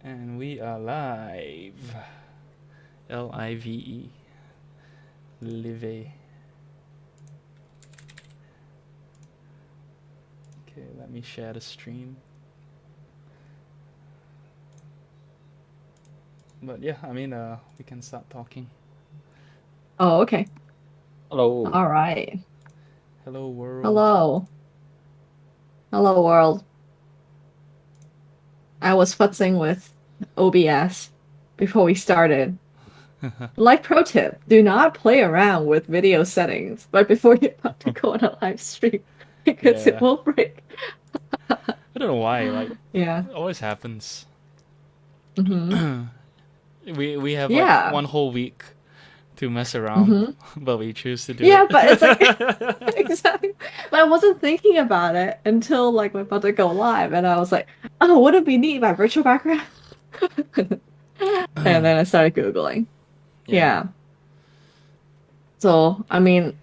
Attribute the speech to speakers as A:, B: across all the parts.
A: And we are live. Live. Live. Okay, let me share the stream. But yeah, we can start talking.
B: Oh, okay.
C: Hello.
B: All right.
A: Hello, world.
B: Hello. Hello, world. I was futzing with OBS before we started. Live pro tip, do not play around with video settings right before you're about to go on a live stream because it
A: Yeah.
B: will break.
A: I don't know why,
B: Yeah.
A: it always happens.
B: Mm-hmm.
A: We have
B: Yeah.
A: one whole week to mess around,
B: Mm-hmm.
A: but we choose to do
B: Yeah,
A: it.
B: but it's like exactly. But I wasn't thinking about it until like we're about to go live, and I was like, "Oh, would it be neat by virtual background?" And then I started Googling.
A: Yeah.
B: Yeah. So, I mean,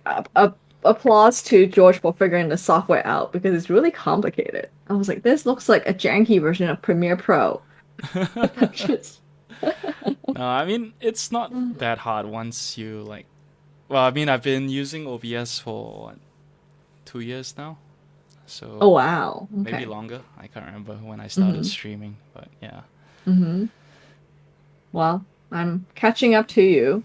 B: applause to George for figuring the software out because it's really complicated. I was like, this looks like a janky version of Premiere Pro. Just-
A: No, it's not that hard once you like. Well, I've been using OBS for what, 2 years now, so
B: Oh, wow.
A: maybe
B: Okay.
A: longer. I can't remember when I started
B: Mm-hmm.
A: streaming, but yeah.
B: Mm-hmm. Well, I'm catching up to you.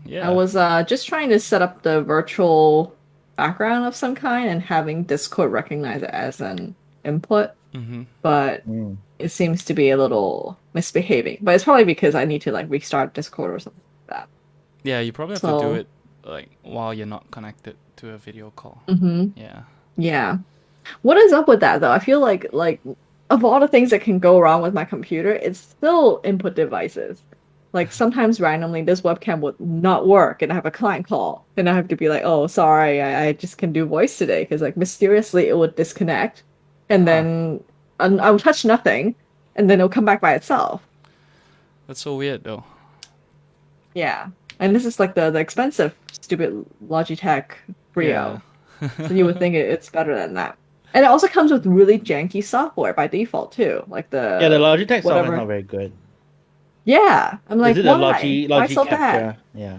B: I
A: Yeah.
B: was just trying to set up the virtual background of some kind and having Discord recognize it as an input,
A: Mm-hmm.
B: but
C: Mm.
B: it seems to be a little misbehaving. But it's probably because I need to like restart Discord or something like that.
A: Yeah, you probably have to do
B: So,
A: it like while you're not connected to a video call.
B: hmm
A: Yeah.
B: yeah. What is up with that though? I feel like of all the things that can go wrong with my computer, it's still input devices. Like sometimes randomly this webcam would not work and I have a client call and I have to be like, oh, sorry, I just can do voice today because like mysteriously it would disconnect and
A: Huh.
B: then I would touch nothing and then it'll come back by itself.
A: That's so weird though.
B: Yeah. And this is like the expensive stupid Logitech
A: Yeah.
B: Brio. So you would think it's better than that. And it also comes with really janky software by default too, like
C: Yeah, the
B: the
C: Logitech software is not
B: whatever.
C: very good.
B: Yeah, I'm
C: Is
B: like,
C: it the
B: why? Why
C: Logi
B: so bad?
C: Capture? Yeah.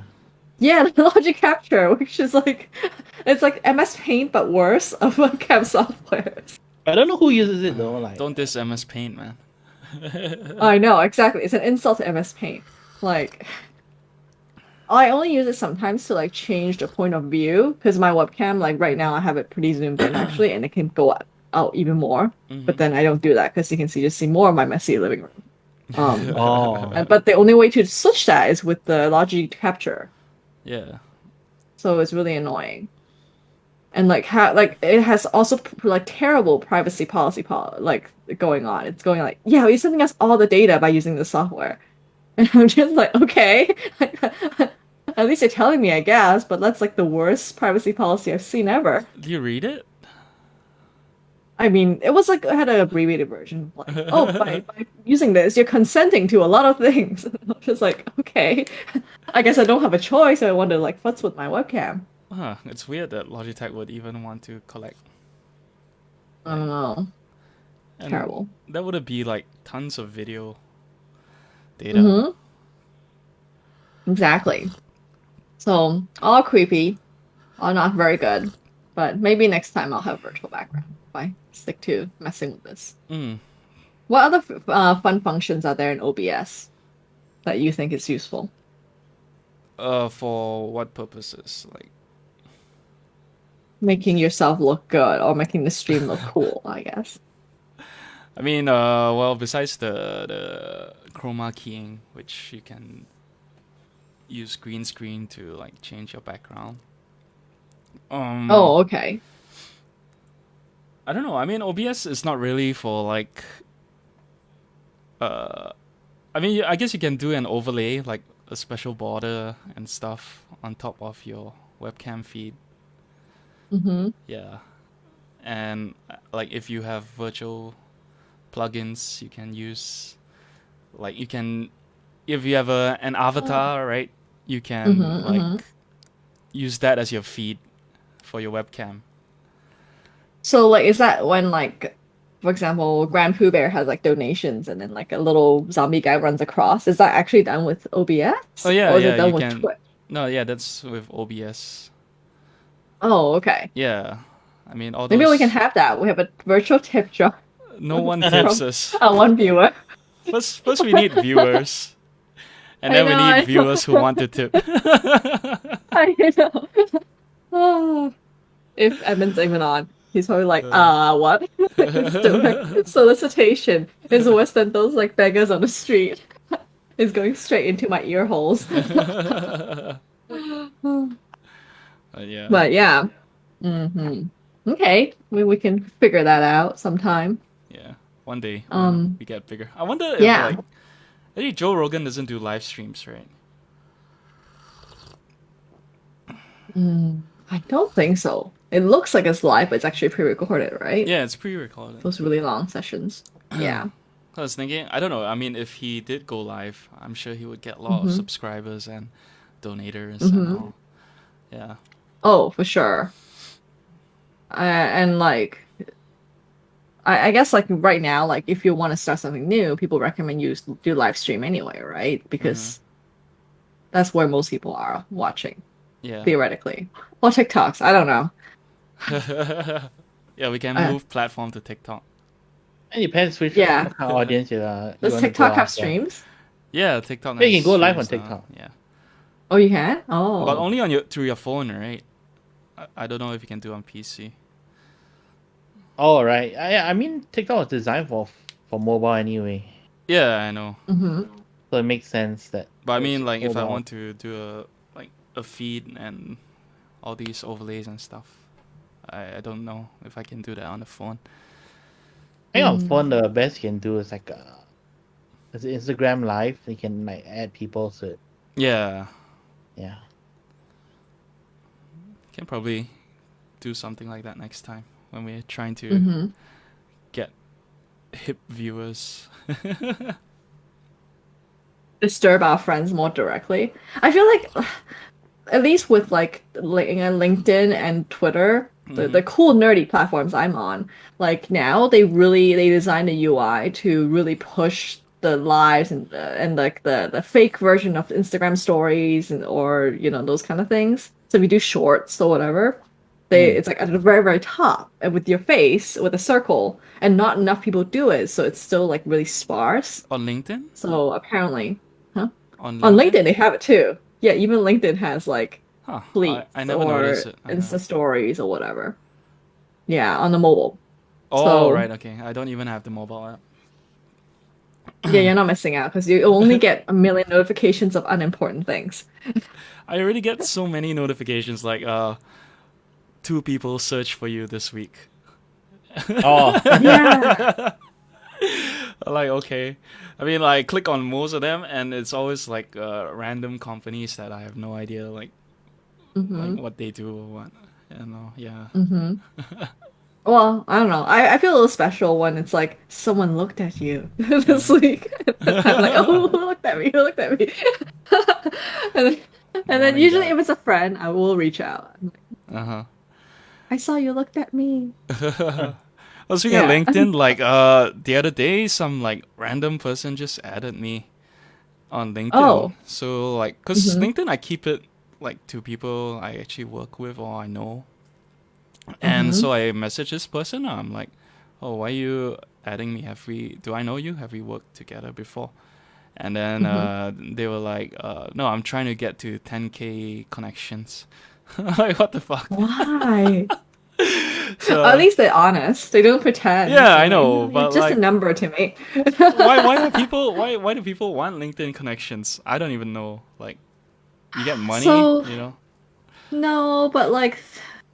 B: Yeah, the Logic Capture, which is like, it's like MS Paint but worse of webcam software.
C: I don't know who uses it though.
A: Don't diss MS Paint, man.
B: I know exactly. It's an insult to MS Paint. Like, I only use it sometimes to like change the point of view because my webcam, like right now, I have it pretty zoomed in actually, and it can go out even more. But
A: Mm-hmm.
B: then I don't do that because you can see just see more of my messy living room.
C: Oh.
B: But the only way to switch that is with the Logi Capture,
A: Yeah.
B: so it's really annoying. And like how like it has also like terrible privacy like going on. It's going like, yeah, you're sending us all the data by using the software. And I'm just like, okay. At least you're telling me, I guess, but that's like the worst privacy policy I've seen ever.
A: Do you read it?
B: I mean, it was like I had an abbreviated version, like, oh, by using this, you're consenting to a lot of things. I'm just like, okay, I guess I don't have a choice. I want to like futz with my webcam.
A: It's weird that Logitech would even want to collect
B: I
A: like,
B: don't know.
A: and
B: Terrible.
A: that would be like tons of video data.
B: Mm-hmm. Exactly. So all creepy, all not very good. But maybe next time I'll have virtual background if I stick to messing with this.
A: Mm.
B: What other fun functions are there in OBS that you think is useful?
A: For what purposes? Like,
B: Making yourself look good or making the stream look cool, I guess.
A: well, besides the chroma keying, which you can use green screen to like change your background.
B: Oh, okay.
A: I don't know. OBS is not really for like. Uh, I guess you can do an overlay, like a special border and stuff on top of your webcam feed.
B: Mm-hmm.
A: Yeah, and like if you have virtual plugins, you can use, like you can, if you have an avatar, right? You
B: Mm-hmm,
A: can like
B: mm-hmm.
A: use that as your feed for your webcam.
B: So like is that when like for example, Grand Pooh Bear has like donations, and then like a little zombie guy runs across. Is that actually done with
A: Oh
B: OBS
A: yeah,
B: or is
A: yeah,
B: it
A: you
B: done with
A: can.
B: Twitch?
A: No, yeah, that's with OBS.
B: Oh, okay.
A: Yeah, I mean all
B: Maybe we can
A: those.
B: have that. We have a virtual tip jar
A: No one tips
B: from
A: us.
B: one viewer.
A: First we need viewers, and then we need
B: I
A: viewers who
B: know.
A: want to tip.
B: I know. Oh, if Edmund's even on, he's probably like,
A: Uh.
B: what? Solicitation is worse than those like beggars on the street. It's going straight into my ear holes.
A: Yeah,
B: But yeah. hmm Okay. We can figure that out sometime.
A: yeah. One day when
B: Um,
A: we get bigger, I wonder if
B: yeah.
A: like, maybe Joe Rogan doesn't do live streams, right?
B: I don't think so. It looks like it's live, but it's actually pre-recorded, right?
A: Yeah, it's pre-recorded.
B: Those really long sessions. Yeah.
A: I was thinking, I don't know. I mean, if he did go live, I'm sure he would get a lot of
B: hmm
A: subscribers and donators and
B: hmm
A: all. Yeah.
B: Oh, for sure. And like, I guess like right now, like if you want to start something new, people recommend you do live stream anyway, right?
A: Mm-hmm.
B: Because that's where most people are watching,
A: Yeah.
B: theoretically. Or TikToks, I don't know.
A: Yeah, we can
B: Uh,
A: move platform to TikTok.
C: It depends which
B: yeah.
C: what kind of audience you
B: Does
C: want to go
B: TikTok have
C: after.
B: streams?
A: Yeah, TikTok
C: Yeah, you
A: has
C: can go live on
A: streams now.
C: TikTok.
A: Yeah,
B: Oh, you can?
A: but
B: Oh.
A: only on your through your phone, right? I don't know if you can do on PC.
C: Oh, right. I mean, TikTok was designed for mobile anyway,
A: Yeah, I know.
B: hmm
C: so it makes sense that
A: But I
C: it's
A: mean, like, if I
C: mobile.
A: want to do a feed and all these overlays and stuff, I don't know if I can do that on the phone.
C: I think on phone the best you can do is like it's Instagram Live. You can like add people to it.
A: Yeah,
C: Yeah.
A: can probably do something like that next time when we're trying to
B: hmm
A: get hip viewers.
B: Disturb our friends more directly. I feel like, at least with like LinkedIn and Twitter, the cool nerdy platforms I'm on, like now they design the UI to really push the lives and like the fake version of Instagram stories and or those kind of things. So if you do shorts or whatever, it's like at the very very top and with your face with a circle, and not enough people do it, so it's still like really sparse.
A: On LinkedIn?
B: So apparently, huh?
A: On
B: On
A: LinkedIn?
B: LinkedIn, they have it too. Yeah, even LinkedIn has like
A: Huh. I
B: fleets
A: never
B: or
A: noticed it.
B: Insta stories or whatever. Yeah, on the mobile.
A: Oh,
B: So
A: right. Okay. I don't even have the mobile app.
B: yeah, you're not missing out because you only get a million notifications of unimportant things.
A: I already get so many notifications like 2 people search for you this week.
C: Oh,
B: Yeah.
A: Like, okay. I mean, like, click on most of them and it's always like random companies that I have no idea like
B: hmm
A: what they do or what. Yeah.
B: hmm Well, I don't know. I feel a little special when it's like someone looked at you this week. I'm like, oh, who looked at me? Who looked at me? and then, and then
A: Morning,
B: usually
A: Dad.
B: if it's a friend, I will reach out. I'm like,
A: Uh-huh.
B: I saw you looked at me.
A: Well, speaking of
B: Yeah.
A: LinkedIn, like the other day, some like random person just added me on LinkedIn.
B: Oh.
A: So like, cause
B: hmm
A: LinkedIn, I keep it like to people I actually work with or I know, and
B: hmm
A: so I message this person. I'm like, oh, why are you adding me? Do I know you? Have we worked together before? And then
B: hmm
A: they were like, no, I'm trying to get to 10K connections. Like, what the fuck?
B: Why?
A: So,
B: At least they're honest. They don't pretend.
A: yeah,
B: They're
A: I
B: like,
A: know,
B: "No,
A: but
B: you're just a
A: like,
B: number to me."
A: why do people want LinkedIn connections? I don't even know. Like, you get money,
B: So
A: you know?
B: no, but like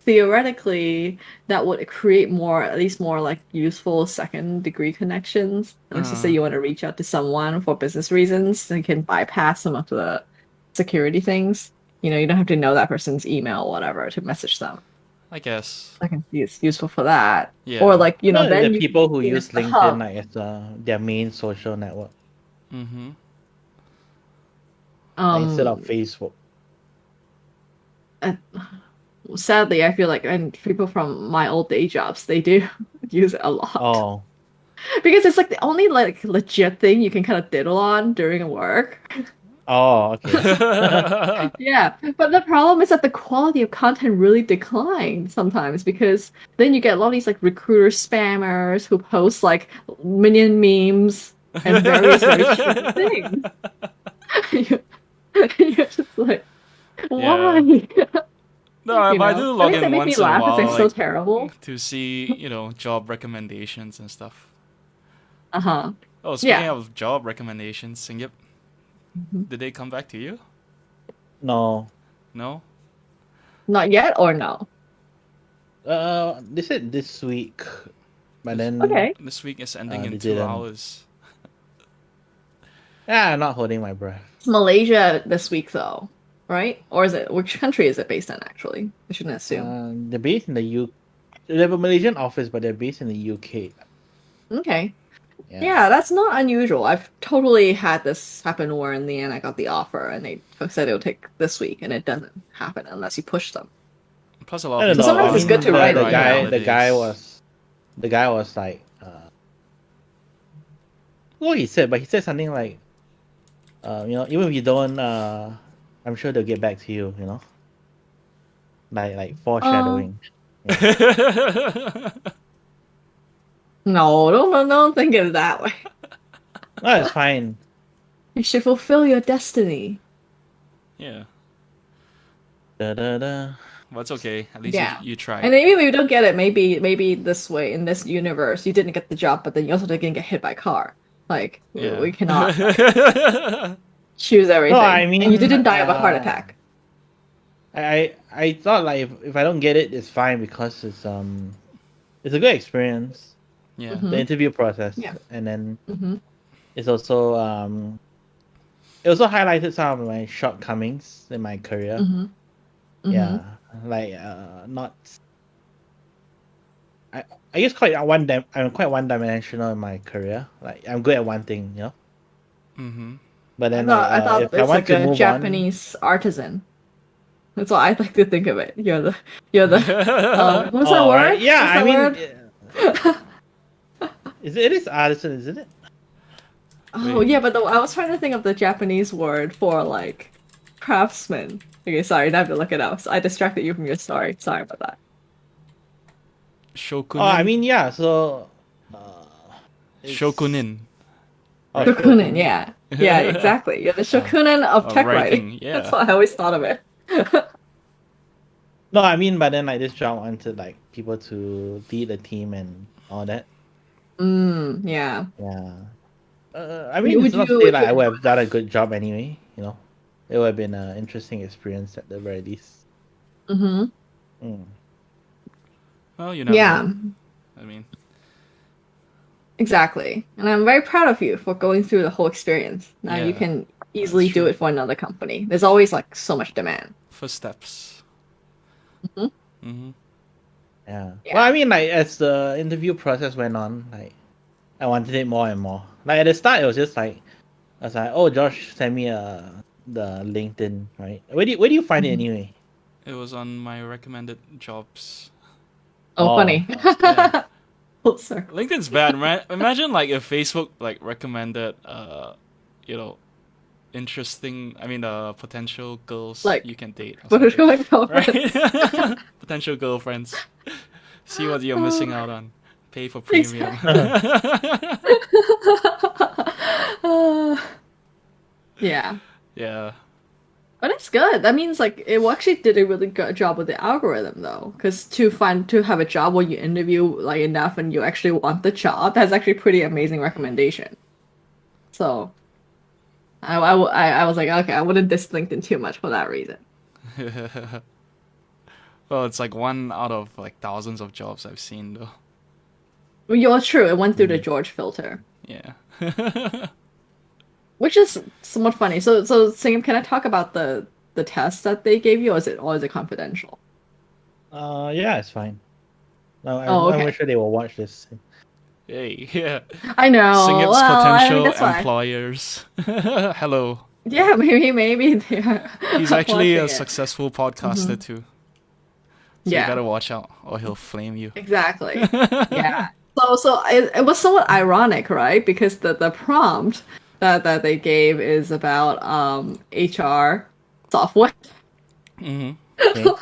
B: theoretically, that would create at least more like useful second degree connections. Let's just say
A: Uh,
B: you want to reach out to someone for business reasons, so you can bypass some of the security things. You don't have to know that person's email or whatever to message them.
A: I guess.
B: I can see it's useful for that. Or
A: Yeah.
B: like,
C: the
B: then you can
C: people who
B: see it
C: use
B: as the
C: LinkedIn
B: hub.
C: like as their main social network
A: Mm-hmm.
C: instead of
B: Um,
C: Facebook.
B: uh, Sadly, I feel like and people from my old day jobs, they do use it a lot.
C: Oh,
B: Because it's like the only like legit thing you can kind of diddle on during work.
C: Oh, okay.
B: Yeah, but the problem is that the quality of content really declined sometimes because then you get a lot of these like recruiter spammers who post like minion memes and various very stupid things. You're just like,
A: Yeah.
B: why?
A: No,
B: You
A: but I
B: know?
A: do
B: At
A: log
B: least they
A: in
B: make me
A: once in a
B: laugh. It's
A: while,
B: like so
A: like
B: terrible.
A: to see, job recommendations and stuff.
B: Uh-huh.
A: Oh, speaking
B: Yeah.
A: of job recommendations, Singyip,
B: Mhm.
A: did they come back to you?
C: No.
A: No?
B: Not yet or no?
C: They said this week, but
A: This,
C: then
B: Okay.
A: this week is ending in
C: they
A: 2
C: didn't.
A: hours.
C: Yeah, I'm not holding my breath.
B: It's Malaysia this week though, right? Or is it which country is it based in actually? I shouldn't assume.
C: They're based in the U. They have a Malaysian office, but they're based in the UK.
B: Okay.
C: Yeah.
B: Yeah, that's not unusual. I've totally had this happen where in the end I got the offer and they said it'll take this week and it doesn't happen unless you push them.
A: Plus, a lot
C: I
A: of
C: don't
A: people
C: know.
B: sometimes
C: I
B: it's
C: mean,
B: good to write an email.
C: the guy was like, what he said, but he said something like, even if you don't, I'm sure they'll get back to you. Like foreshadowing.
B: No, don't think of it that way.
C: No, it's fine.
B: You should fulfill your destiny.
A: Yeah,
C: Da, da, da.
A: but it's okay. At least
B: Yeah.
A: you tried.
B: And maybe if you don't get it, maybe this way in this universe you didn't get the job, but then you also didn't get hit by a car. Like
A: Yeah.
B: we cannot choose everything.
C: No, I
B: and you
C: mean,
B: didn't die of a heart attack.
C: I thought like if I don't get it, it's fine because it's a good experience.
A: Yeah.
C: The interview process,
B: Yeah.
C: and then
B: Hmm.
C: it's also it also highlighted some of my shortcomings in my career.
B: Hmm.
C: Yeah, like not. I guess I'm quite one-dimensional in my career. Like I'm good at one thing,
A: Mm-hmm.
C: But then
B: I thought
C: if
B: it's
C: I want
B: like
C: to
B: a
C: move
B: Japanese artisan. That's what I like to think of it. You're the what's that
C: on,
B: word?
C: right? Yeah,
B: What's that word?
C: it is artisan, isn't it?
B: Oh
A: Wait.
B: yeah, but I was trying to think of the Japanese word for like craftsman. Okay, sorry, I have to look it up. So I distracted you from your story. Sorry about that.
A: Shokunin.
C: Oh, I mean, yeah. So, it's-
A: Shokunin.
C: Oh,
B: Shokunin, yeah. Yeah, exactly. You're the shokunin of tech writing.
A: writing, yeah.
B: That's what I always thought of it.
C: No, I mean, but then like this job wanted like people to lead a team and all that.
B: Yeah.
C: Yeah. I mean,
B: Would
C: it's not to
B: you-
C: say
B: would
C: like
B: you-
C: I would have done a good job anyway. It would have been an interesting experience at the very least.
B: Mm-hmm.
C: Mm.
A: Well, you never
B: Yeah.
A: know. I mean,
B: Exactly. And I'm very proud of you for going through the whole experience. Now you
A: Yeah,
B: can easily
A: that's
B: do
A: true.
B: it for another company. There's always like so much demand.
A: first steps.
B: Mhm.
A: Mm-hmm.
C: Yeah.
B: Yeah.
C: Well, I mean, like as the interview process went on, like I wanted it more and more. Like at the start, it was just like I was like, "Oh, Josh, send me the LinkedIn, right? Where do you find it anyway?"
A: It was on my recommended jobs.
B: Oh,
C: Oh,
B: funny.
A: yeah.
B: Full circle.
A: LinkedIn's bad, right? Imagine like if Facebook like recommended, interesting. I mean, potential girls
B: Like,
A: you can date. Or
B: What is
A: something.
B: going on?
A: Right? Potential girlfriends. See what you're missing out on. Pay for premium.
B: Yeah.
A: Yeah.
B: But it's good. That means like it actually did a really good job with the algorithm though. Because to have a job where you interview like enough and you actually want the job, that's actually pretty amazing recommendation. So I was like, okay, I wouldn't diss LinkedIn too much for that reason.
A: Well, it's like one out of like thousands of jobs I've seen though.
B: Well, you're true. It went through the George filter,
A: Yeah.
B: which is somewhat funny. So Sam, can I talk about the test that they gave you, or is it confidential?
C: Yeah, it's fine. No,
B: Oh, okay.
C: I'm sure they will watch this.
A: Hey, yeah.
B: I know.
A: Singap's
B: Well, I mean,
A: potential
B: that's why.
A: employers. Hello.
B: Yeah, maybe they're.
A: He's actually a
B: watching it.
A: successful podcaster too. So
B: Yeah.
A: you gotta watch out or he'll flame you.
B: Exactly. Yeah. So it was somewhat ironic, right? Because the prompt that they gave is about HR software.
A: Mm-hmm.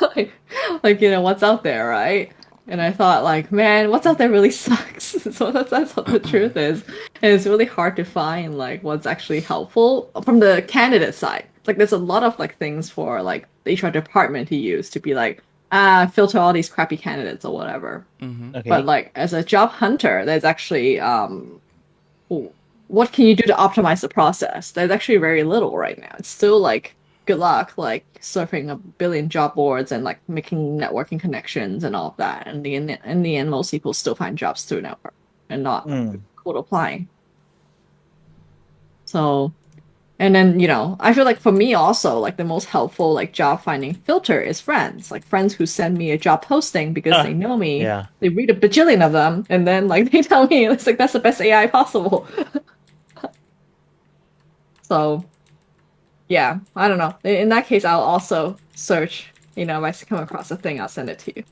C: Okay.
B: like, what's out there, right? And I thought, like, man, what's out there really sucks. So that's what the truth is. And it's really hard to find like what's actually helpful from the candidate side. Like, there's a lot of like things for like the HR department to use to be like, filter all these crappy candidates or whatever.
A: Mm-hmm.
B: But
C: Okay.
B: like as a job hunter, there's actually what can you do to optimize the process? There's actually very little right now. It's still like good luck, like surfing a billion job boards and like making networking connections and all of that. And in the end, most people still find jobs through network and not
C: Mm.
B: cold applying. So, and then I feel like for me also, like the most helpful like job finding filter is friends, like friends who send me a job posting because they know me.
C: Yeah.
B: They read a bajillion of them, and then like they tell me it's like that's the best AI possible. So yeah, I don't know. In that case, I'll also search. If I come across a thing, I'll send it to you.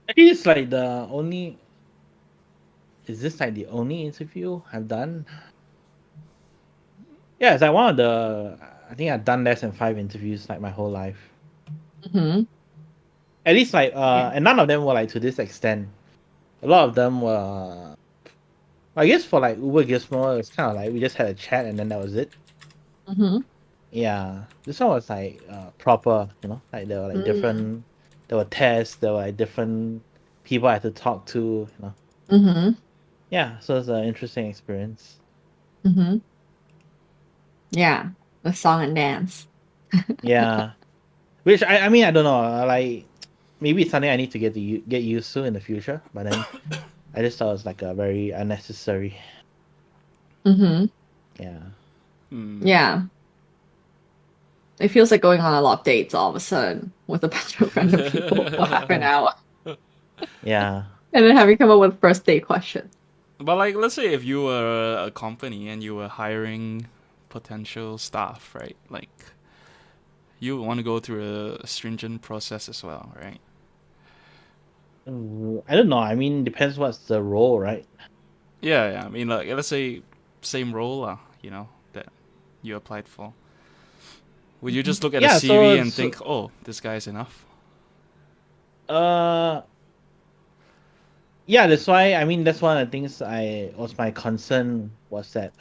C: I think it's like the only. Is this like the only interview I've done? Yeah, it's like one of the. I think I've done less than 5 interviews like my whole life.
B: Hmm.
C: At least like
B: Yeah.
C: and none of them were like to this extent. A lot of them were. I guess for like Uber Gizmo, it's kind of like we just had a chat and then that was it.
B: Hmm.
C: Yeah, this one was like proper, like there were like
B: Mm.
C: different, there were tests, there were like different people I had to talk to.
B: Hmm.
C: Yeah, so it's an interesting experience.
B: Hmm. Yeah, the song and dance.
C: Yeah, which I mean I don't know, like maybe it's something I need to get used to in the future, but then I just thought it was like a very unnecessary.
B: Hmm.
C: Yeah.
A: Mm.
B: Yeah, it feels like going on a lot of dates all of a sudden with a bunch of random people for half an hour,
C: Yeah.
B: and then having come up with first date questions.
A: But like, let's say if you were a company and you were hiring potential staff, right? Like, you want to go through a stringent process as well, right?
C: I don't know. I mean, depends what's the role, right?
A: Yeah, yeah. I mean, like, let's say same role, that you applied for. Would you just look at a
C: Yeah.
A: CV
C: So,
A: and
C: so
A: think, oh, this guy's enough?
C: uh, yeah. That's why. I mean, that's one of the things I was my concern was that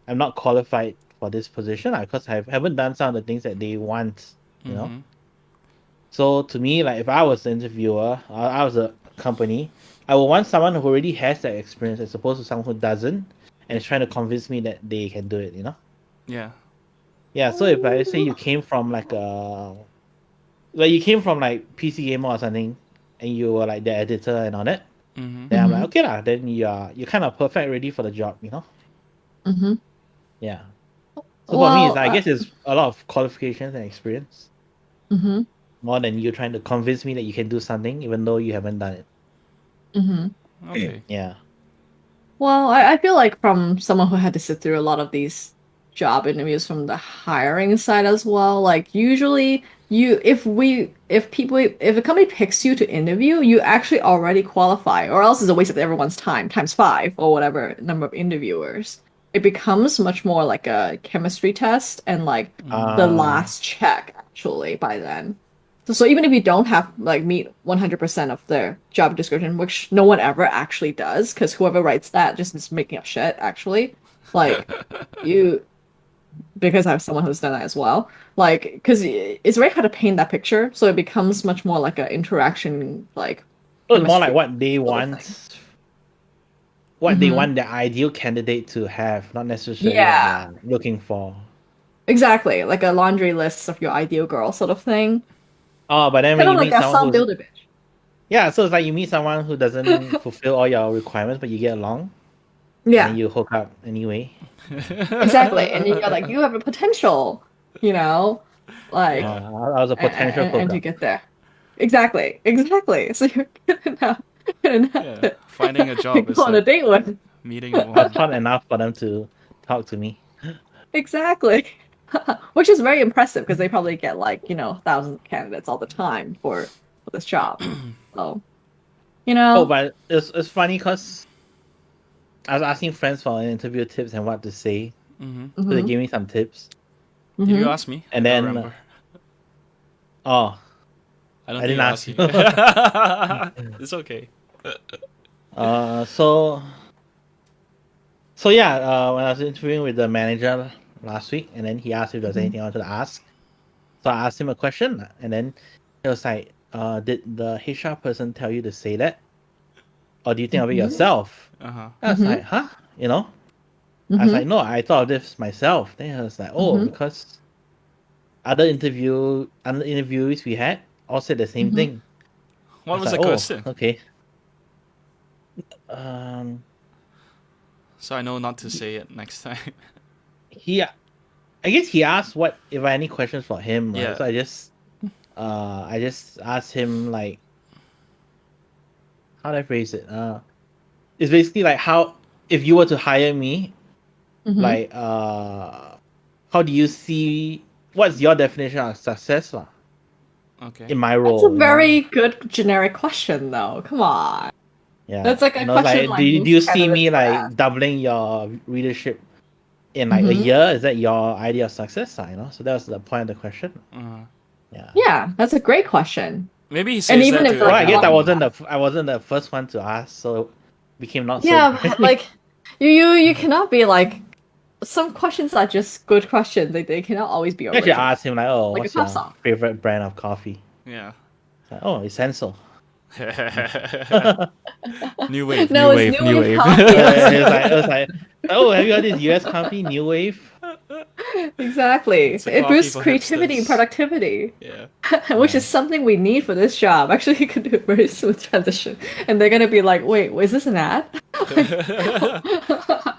C: I'm not qualified for this position because I haven't done some of the things that they want. You know.
A: Mm-hmm.
C: So to me, like if I was the interviewer, or I was a company, I would want someone who already has that experience as opposed to someone who doesn't and is trying to convince me that they can do it.
A: Yeah.
C: Yeah. So if like, let's say you came from like you came from like PC Gamer or something, and you were like the editor and all that,
A: Mm-hmm.
C: then I'm like
B: Hmm.
C: okay lah. Then you're kind of perfect ready for the job.
B: Hmm.
C: Yeah. So for me,
B: Well,
C: it's I guess it's a lot of qualifications and experience
B: hmm.
C: more than you trying to convince me that you can do something even though you haven't done it.
B: Hmm.
A: Okay.
C: Yeah.
B: Well, I feel like from someone who had to sit through a lot of these job interviews from the hiring side as well, like usually if a company picks you to interview, you actually already qualify, or else it's a waste of everyone's time, times five or whatever number of interviewers. It becomes much more like a chemistry test and like
A: Mm-hmm.
B: the
C: Uh,
B: last check actually by then. So even if you don't have like meet 100% of the job description, which no one ever actually does, because whoever writes that just is making up shit, actually. Like you, because I have someone who's done that as well. Like, because it's very hard to paint that picture, so it becomes much more like an interaction, like
C: so it's more like
B: chemistry sort of thing.
C: what they
B: Hmm.
C: want the ideal candidate to have, not necessarily what they
B: Yeah,
C: are looking for.
B: exactly. Like a laundry list of your ideal girl sort of thing.
C: Oh, but then when
B: Kind of
C: you
B: like
C: meet
B: that
C: someone
B: song
C: who's
B: Build a Bitch.
C: yeah, so it's like you meet someone who doesn't fulfill all your requirements, but you get along, and then
B: Yeah,
C: you hook up anyway.
B: exactly. And you're like, you have a potential, you know, like
A: Yeah.
C: I was a potential
B: and you
C: hookup.
B: get there. Exactly, exactly. So you're good enough
A: Yeah.
B: to
A: Finding a job
B: go
A: is
B: on a
A: like
B: date with.
A: meeting a
C: That's
A: woman.
C: hot enough for them to talk to me.
B: Exactly. Which is very impressive because they probably get like, thousands of candidates all the time for this job. So You know?
C: Oh, but it's funny because I was asking friends for interview tips and what to say.
A: Mm-hmm.
C: So they
B: Mm-hmm.
C: gave me some tips.
A: Did you
B: Mm-hmm.
A: ask me? I
C: And
A: don't
C: then,
A: remember.
C: oh,
A: I don't
C: I
A: think
C: didn't
A: I
C: ask
A: asked you.
C: you.
A: It's okay.
C: uh, so so yeah, when I was interviewing with the manager last week, and then he asked if there was
B: Mhm.
C: anything I wanted to ask. So I asked him a question, and then he was like, "Did the HR person tell you to say that, or do you think of it
B: Mhm.
C: yourself?"
A: Uh-huh.
C: I was like,
B: Mhm.
C: "Huh?" You know? I was
B: Mhm.
C: like, "No, I thought of this myself." Then he was like, "Oh,
B: Mhm.
C: because other interviewees we had all said the same
B: Mhm.
C: thing." I
A: What
C: was
A: was
C: like,
A: the
C: "Oh,
A: question?
C: okay." Um,
A: So I know not to say it next time.
C: he, I guess he asked what if I had any questions for him, right?
A: Yeah.
C: So I just asked him like, how do I phrase it? It's basically like how if you were to hire me,
B: Mhm.
C: like, how do you see what's your definition of success, lah,
A: Okay.
C: in my
B: That's a
C: role, you know?
B: very good generic question, though. Come on.
C: Yeah,
B: That's like a
C: and I was
B: question
C: like,
B: like
C: do you
B: most
C: see
B: candidates
C: me
B: would
C: like
B: ask.
C: doubling your readership in like a
B: Mhm.
C: year? Is that your idea of success, lah, you know? So that was the point of the question.
A: Uh,
C: Yeah.
B: Yeah, that's a great question.
A: maybe he
B: And
A: says
B: even
A: that
B: if
A: to
C: Well,
B: like
C: I
B: a
C: guess
B: lot
C: I
B: of
A: everyone.
B: people
C: wasn't
A: Though.
C: the I wasn't the first one to ask, so it became not so
B: yeah, but,
C: great.
B: like you cannot be like some questions are just good questions. They cannot always be
C: I actually
B: original.
C: asked him like, "Oh,
B: Like a
C: what's
B: pop
C: your
B: song.
C: favorite brand of coffee?"
A: Yeah.
C: It's like, "Oh, essential."
A: New wave.
B: No,
A: New
B: it's
A: wave.
B: New
A: New
B: Wave
A: wave.
B: Coffee. That's
C: It was like, "Oh, have you heard this US company, New Wave?"
B: exactly.
A: It's a
B: It
A: coffee
B: boosts
A: for
B: creativity and
A: hipsters.
B: productivity,
A: Yeah.
B: which
C: Yeah.
B: is something we need for this job. Actually, you can do a very smooth transition, and they're gonna be like, "Wait, is this an ad?"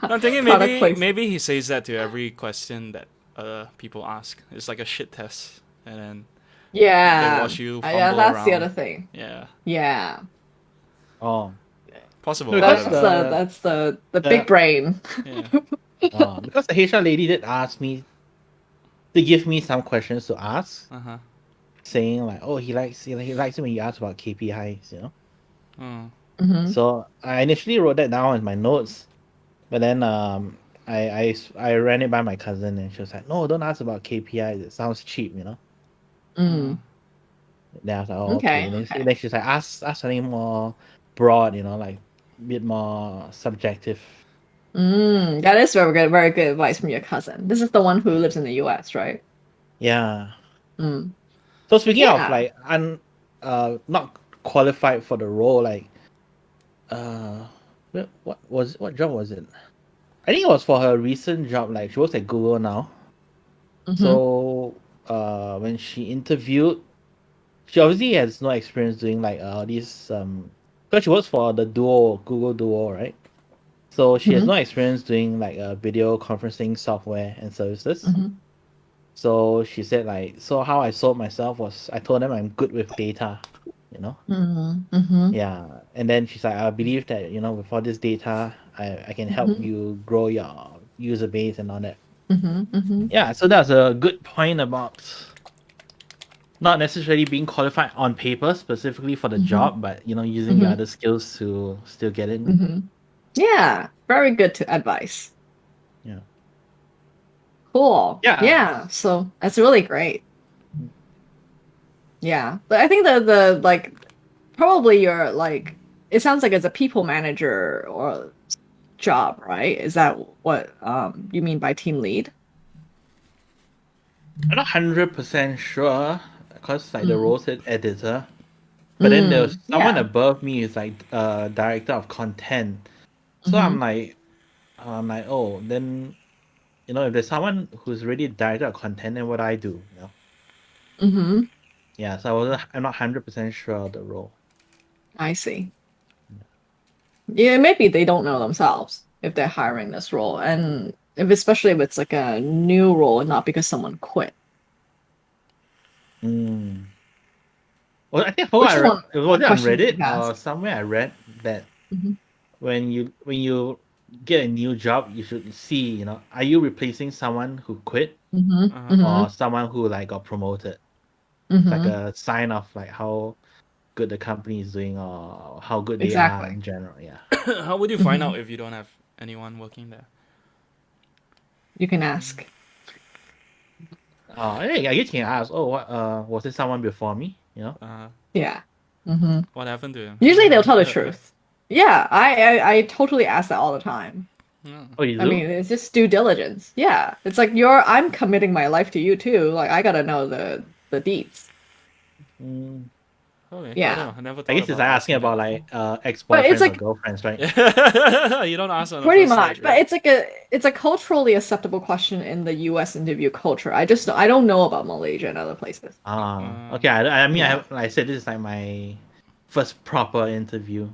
A: I'm thinking
B: Product placement.
A: maybe he says that to every question that people ask. It's like a shit test, and then they
B: Yeah,
A: watch you
B: yeah,
A: fumble
B: that's the
A: around.
B: other thing.
A: Yeah,
B: Yeah,
C: Oh,
A: possible.
C: no,
A: I
C: because
A: don't know.
B: that's the big
C: the
B: brain.
A: Yeah.
C: because the HR lady did ask me to give me some questions to ask,
A: Uh huh.
C: saying like, "Oh, he likes it when you ask about KPIs," you know.
A: Mm.
B: Hmm.
C: So I initially wrote that down in my notes, but then I ran it by my cousin, and she was like, "No, don't ask about KPIs. It sounds cheap, you know."
A: Mm.
B: Mm.
C: Then I was like, "Oh, okay."
B: Okay,
C: And
B: okay.
C: then she's like, "Ask something more broad, you know, like a bit more subjective."
B: That is very good advice from your cousin. This is the one who lives in the US, right?
C: Yeah.
B: Mm.
C: So speaking of
B: Yeah.
C: like not qualified for the role, like what job was it? I think it was for her recent job. Like she works at Google now.
B: Mm-hmm.
C: So when she interviewed, she obviously has no experience doing like these because she works for the Duo Google Duo, right? So she has
B: Mm-hmm.
C: no experience doing like video conferencing software and services.
B: Mm-hmm.
C: So she said like, so how I sold myself was I told them I'm good with data, you know.
B: Mm-hmm. Mm-hmm.
C: Yeah, and then she's like, I believe that with all this data, I can help
B: Mm-hmm.
C: you grow your user base and all that.
B: Mm-hmm. Mm-hmm.
C: Yeah, so that's a good point about not necessarily being qualified on paper specifically for the
B: Mm-hmm.
C: job, but using your
B: Mm-hmm.
C: other skills to still get in.
B: Mm-hmm. Yeah, very good to advice.
C: Yeah.
B: Cool.
C: Yeah.
B: Yeah, so that's really great. Yeah. But I think the like probably your like it sounds like it's a people manager or job, right? Is that what you mean by team lead?
C: I'm not 100% sure because like the
B: Mm.
C: role said editor, but then there's someone
B: Yeah.
C: above me is like director of content. So
B: Mm-hmm.
C: I'm like, oh, then if there's someone who's really director of content, then what do I do?
B: Mm-hmm.
C: Yeah, so I'm not 100% sure of the role.
B: I see. Yeah, maybe they don't know themselves if they're hiring this role, and if especially if it's like a new role and not because someone quit.
C: Mm. Well, I think I forgot
B: Which is
C: was
B: one
C: it on
B: question
C: Reddit
B: to
C: or
B: ask.
C: somewhere I read that
B: Hmm.
C: when you get a new job, you should see, are you replacing someone who quit
B: Hmm.
A: Uh huh.
B: Hmm.
C: or someone who like got promoted? It's like
B: Hmm.
C: a sign of like how good the company is doing or how good they are
B: Exactly.
C: in general. Yeah.
A: How would you find out if you don't have anyone working there?
B: You can ask.
C: Oh, I guess you can ask. Oh, what? Was it someone before me? You know.
B: Yeah.
A: What happened to him?
B: Usually they'll tell the truth. Yeah, I totally ask that all the time.
C: Oh, you do?
B: I mean, it's just due diligence. Yeah, it's like I'm committing my life to you too. Like I gotta know the deets.
C: Mm,
A: Okay.
B: Yeah.
A: I never thought
C: I guess it's
A: about
C: like asking
A: that
C: about like
B: But it's
C: ex-boyfriends or
B: like
C: girlfriends, right?
A: before. You don't ask on the
B: pretty
A: first
B: much,
A: date,
B: but
A: right?
B: it's a culturally acceptable question in the U.S. interview culture. I don't know about Malaysia and other places.
C: Okay. I mean, I
B: Yeah.
C: have, like I said, this is like my first proper interview,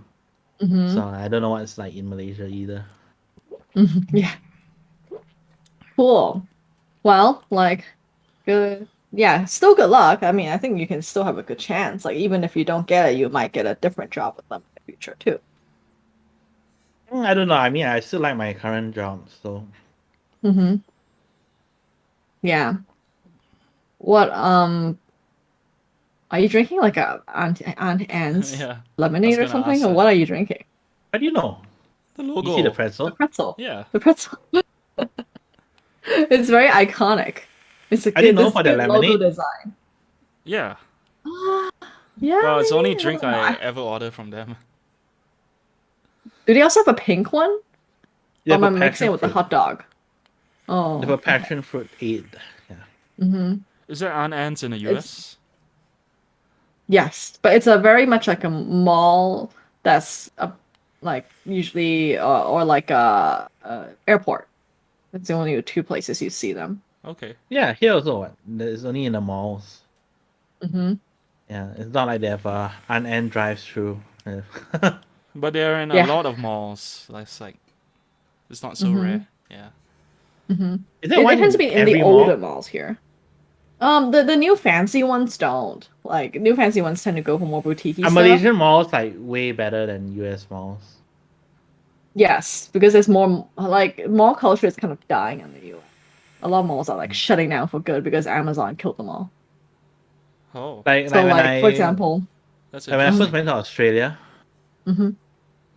B: Mm-hmm.
C: so I don't know what it's like in Malaysia either.
B: Yeah. Cool. Well, like, good. Yeah, still good luck. I mean, I think you can still have a good chance. Like, even if you don't get it, you might get a different job with them in the future too.
C: I don't know. I mean, I still like my current job, so
B: Mm-hmm. Yeah. What are you drinking like a Aunt Anne's
A: Yeah. I was
B: lemonade or
A: gonna
B: something?
A: ask
B: Or
A: that.
B: what are you drinking?
C: how do you know?
A: The
C: You see the
A: logo.
B: The
C: pretzel?
B: pretzel.
A: Yeah.
B: The pretzel. It's very iconic. It's a
C: I didn't
B: good
C: know
B: this
C: for the
B: good logo
C: lemonade.
B: design.
A: Yeah.
B: Yeah,
A: Well, it's the only
B: maybe. I
A: drink
B: don't know.
A: I ever order from them.
B: Do they also have a pink one?
C: They
B: Or
C: have
B: am
C: a
B: I mixing
C: passion
B: it with the
C: fruit.
B: hot dog?
C: They have a
B: Oh, okay.
C: passion fruit aid. Yeah.
B: Mm-hmm.
A: Is there Aunt Anne's in the
B: It's
A: US?
B: yes, but it's a very much like a mall that's like usually or like a airport. It's the only two places you see them.
A: Okay.
C: Yeah, here also what? It's only in the malls.
B: Mm-hmm.
C: Yeah, it's not like they have a unend drive-through. Yeah.
A: But they're in a
B: Yeah.
A: lot of malls. That's like it's not so
B: Mm-hmm.
A: rare. Yeah.
B: Mm-hmm.
C: Is there
B: It
C: one
B: tends to
C: in
B: be in the
C: every
B: older
C: mall?
B: malls here. The new fancy ones don't. Like new fancy ones tend to go for more boutique
C: Are
B: stuff.
C: Malaysian malls like way better than US malls?
B: Yes, because there's more like mall culture is kind of dying in the US. A lot of malls are like shutting down for good because Amazon killed them all.
A: Oh,
C: Like
B: So
C: when
B: like for
C: I
B: example,
A: that's
C: like when I first
A: interesting.
C: went to Australia,
B: mhm,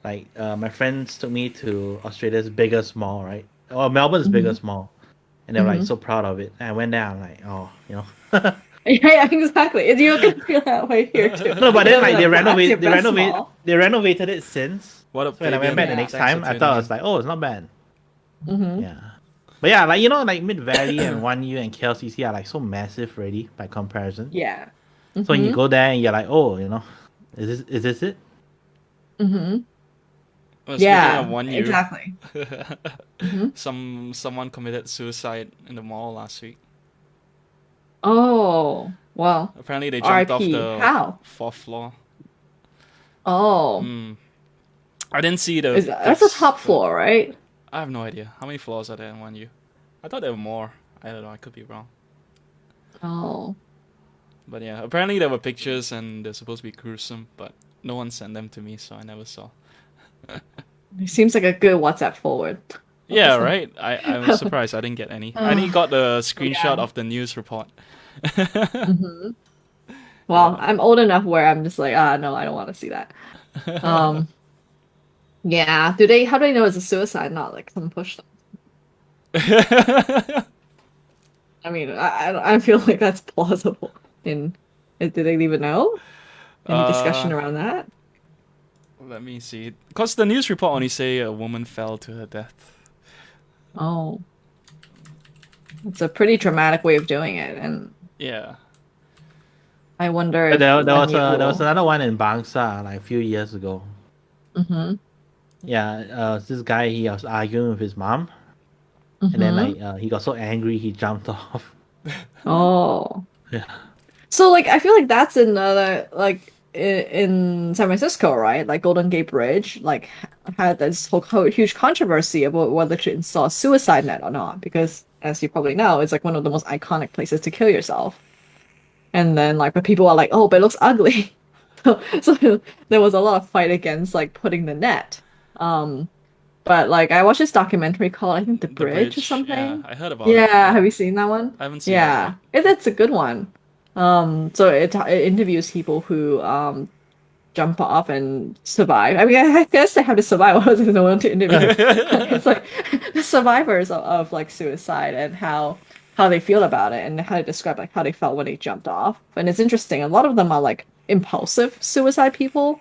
C: like my friends took me to Australia's biggest mall, right? Or Melbourne's
B: mhm,
C: biggest mall, and they were like
B: mhm.
C: so proud of it. And I went there, I'm like, oh, you know.
B: Yeah, exactly. You're gonna feel that way here too.
C: No, but
B: You're
C: then
B: gonna be
C: like
B: like, that's your best mall.
C: they renovated it since.
A: What up,
C: So when I went back
A: Fabian?
C: the
B: Yeah.
C: next
A: Thanks for
C: time, I
A: tuning
C: thought it was
A: in.
C: like, oh, it's not bad.
B: Hmm.
C: Yeah. But yeah, like you know, like Mid Valley and One U and KLCC are like so massive already by comparison.
B: Yeah.
C: So when you
B: Hmm.
C: go there and you're like, oh, you know, is this it?
B: Hmm.
A: Well, speaking of
B: Yeah,
A: 1U,
B: exactly. Hmm.
A: someone committed suicide in the mall last week.
B: Oh, well,
A: Apparently, they jumped off
B: RIP.
A: the
B: How?
A: fourth floor.
B: Oh,
A: Mm. I didn't see the
B: that's a
A: pics,
B: top
A: but
B: floor, right?
A: I have no idea how many floors are there in 1U. I thought there were more. I don't know. I could be wrong.
B: Oh,
A: But yeah, apparently there were pictures and they're supposed to be gruesome, but no one sent them to me, so I never saw.
B: it seems like a good WhatsApp forward.
A: Yeah,
B: Person.
A: right. I was surprised I didn't get any. I only
B: Uh,
A: got the screenshot
B: yeah.
A: of the news report.
B: Hmm. Well,
A: Yeah.
B: I'm old enough where I'm just like, no, I don't want to see that. Um, yeah. How do they know it's a suicide, not like someone pushed them? I mean, I feel like that's plausible. Do they even know? Any discussion
A: uh,
B: around that?
A: let me see. Cause the news report only say a woman fell to her death.
B: Oh, it's a pretty dramatic way of doing it, and
A: Yeah.
B: I wonder
C: But
B: if when
C: there was
B: you.
C: another one in Bangsa like a few years ago.
B: Mm-hmm.
C: Yeah, this guy he was arguing with his mom, and then
B: Mm-hmm.
C: like he got so angry he jumped off.
B: Oh.
C: Yeah.
B: So like I feel like that's another like in San Francisco, right? Like Golden Gate Bridge, like had this whole huge controversy about whether to install a suicide net or not, because as you probably know, it's like one of the most iconic places to kill yourself. And then like, but people are like, oh, but it looks ugly. So there was a lot of fight against like putting the net. Um, but like I watched this documentary called I think The
A: The
B: Bridge or
A: bridge. Yeah,
B: something.
A: I heard about it,
B: Yeah,
A: but
B: have you seen that one?
A: I haven't seen it yet.
B: Yeah, it's a good one. So it interviews people who jump off and survive. I mean, I guess they have to survive. Otherwise, there's no one to interview. It's like the survivors of like suicide and how they feel about it and how they describe like how they felt when they jumped off. And it's interesting. A lot of them are like impulsive suicide people,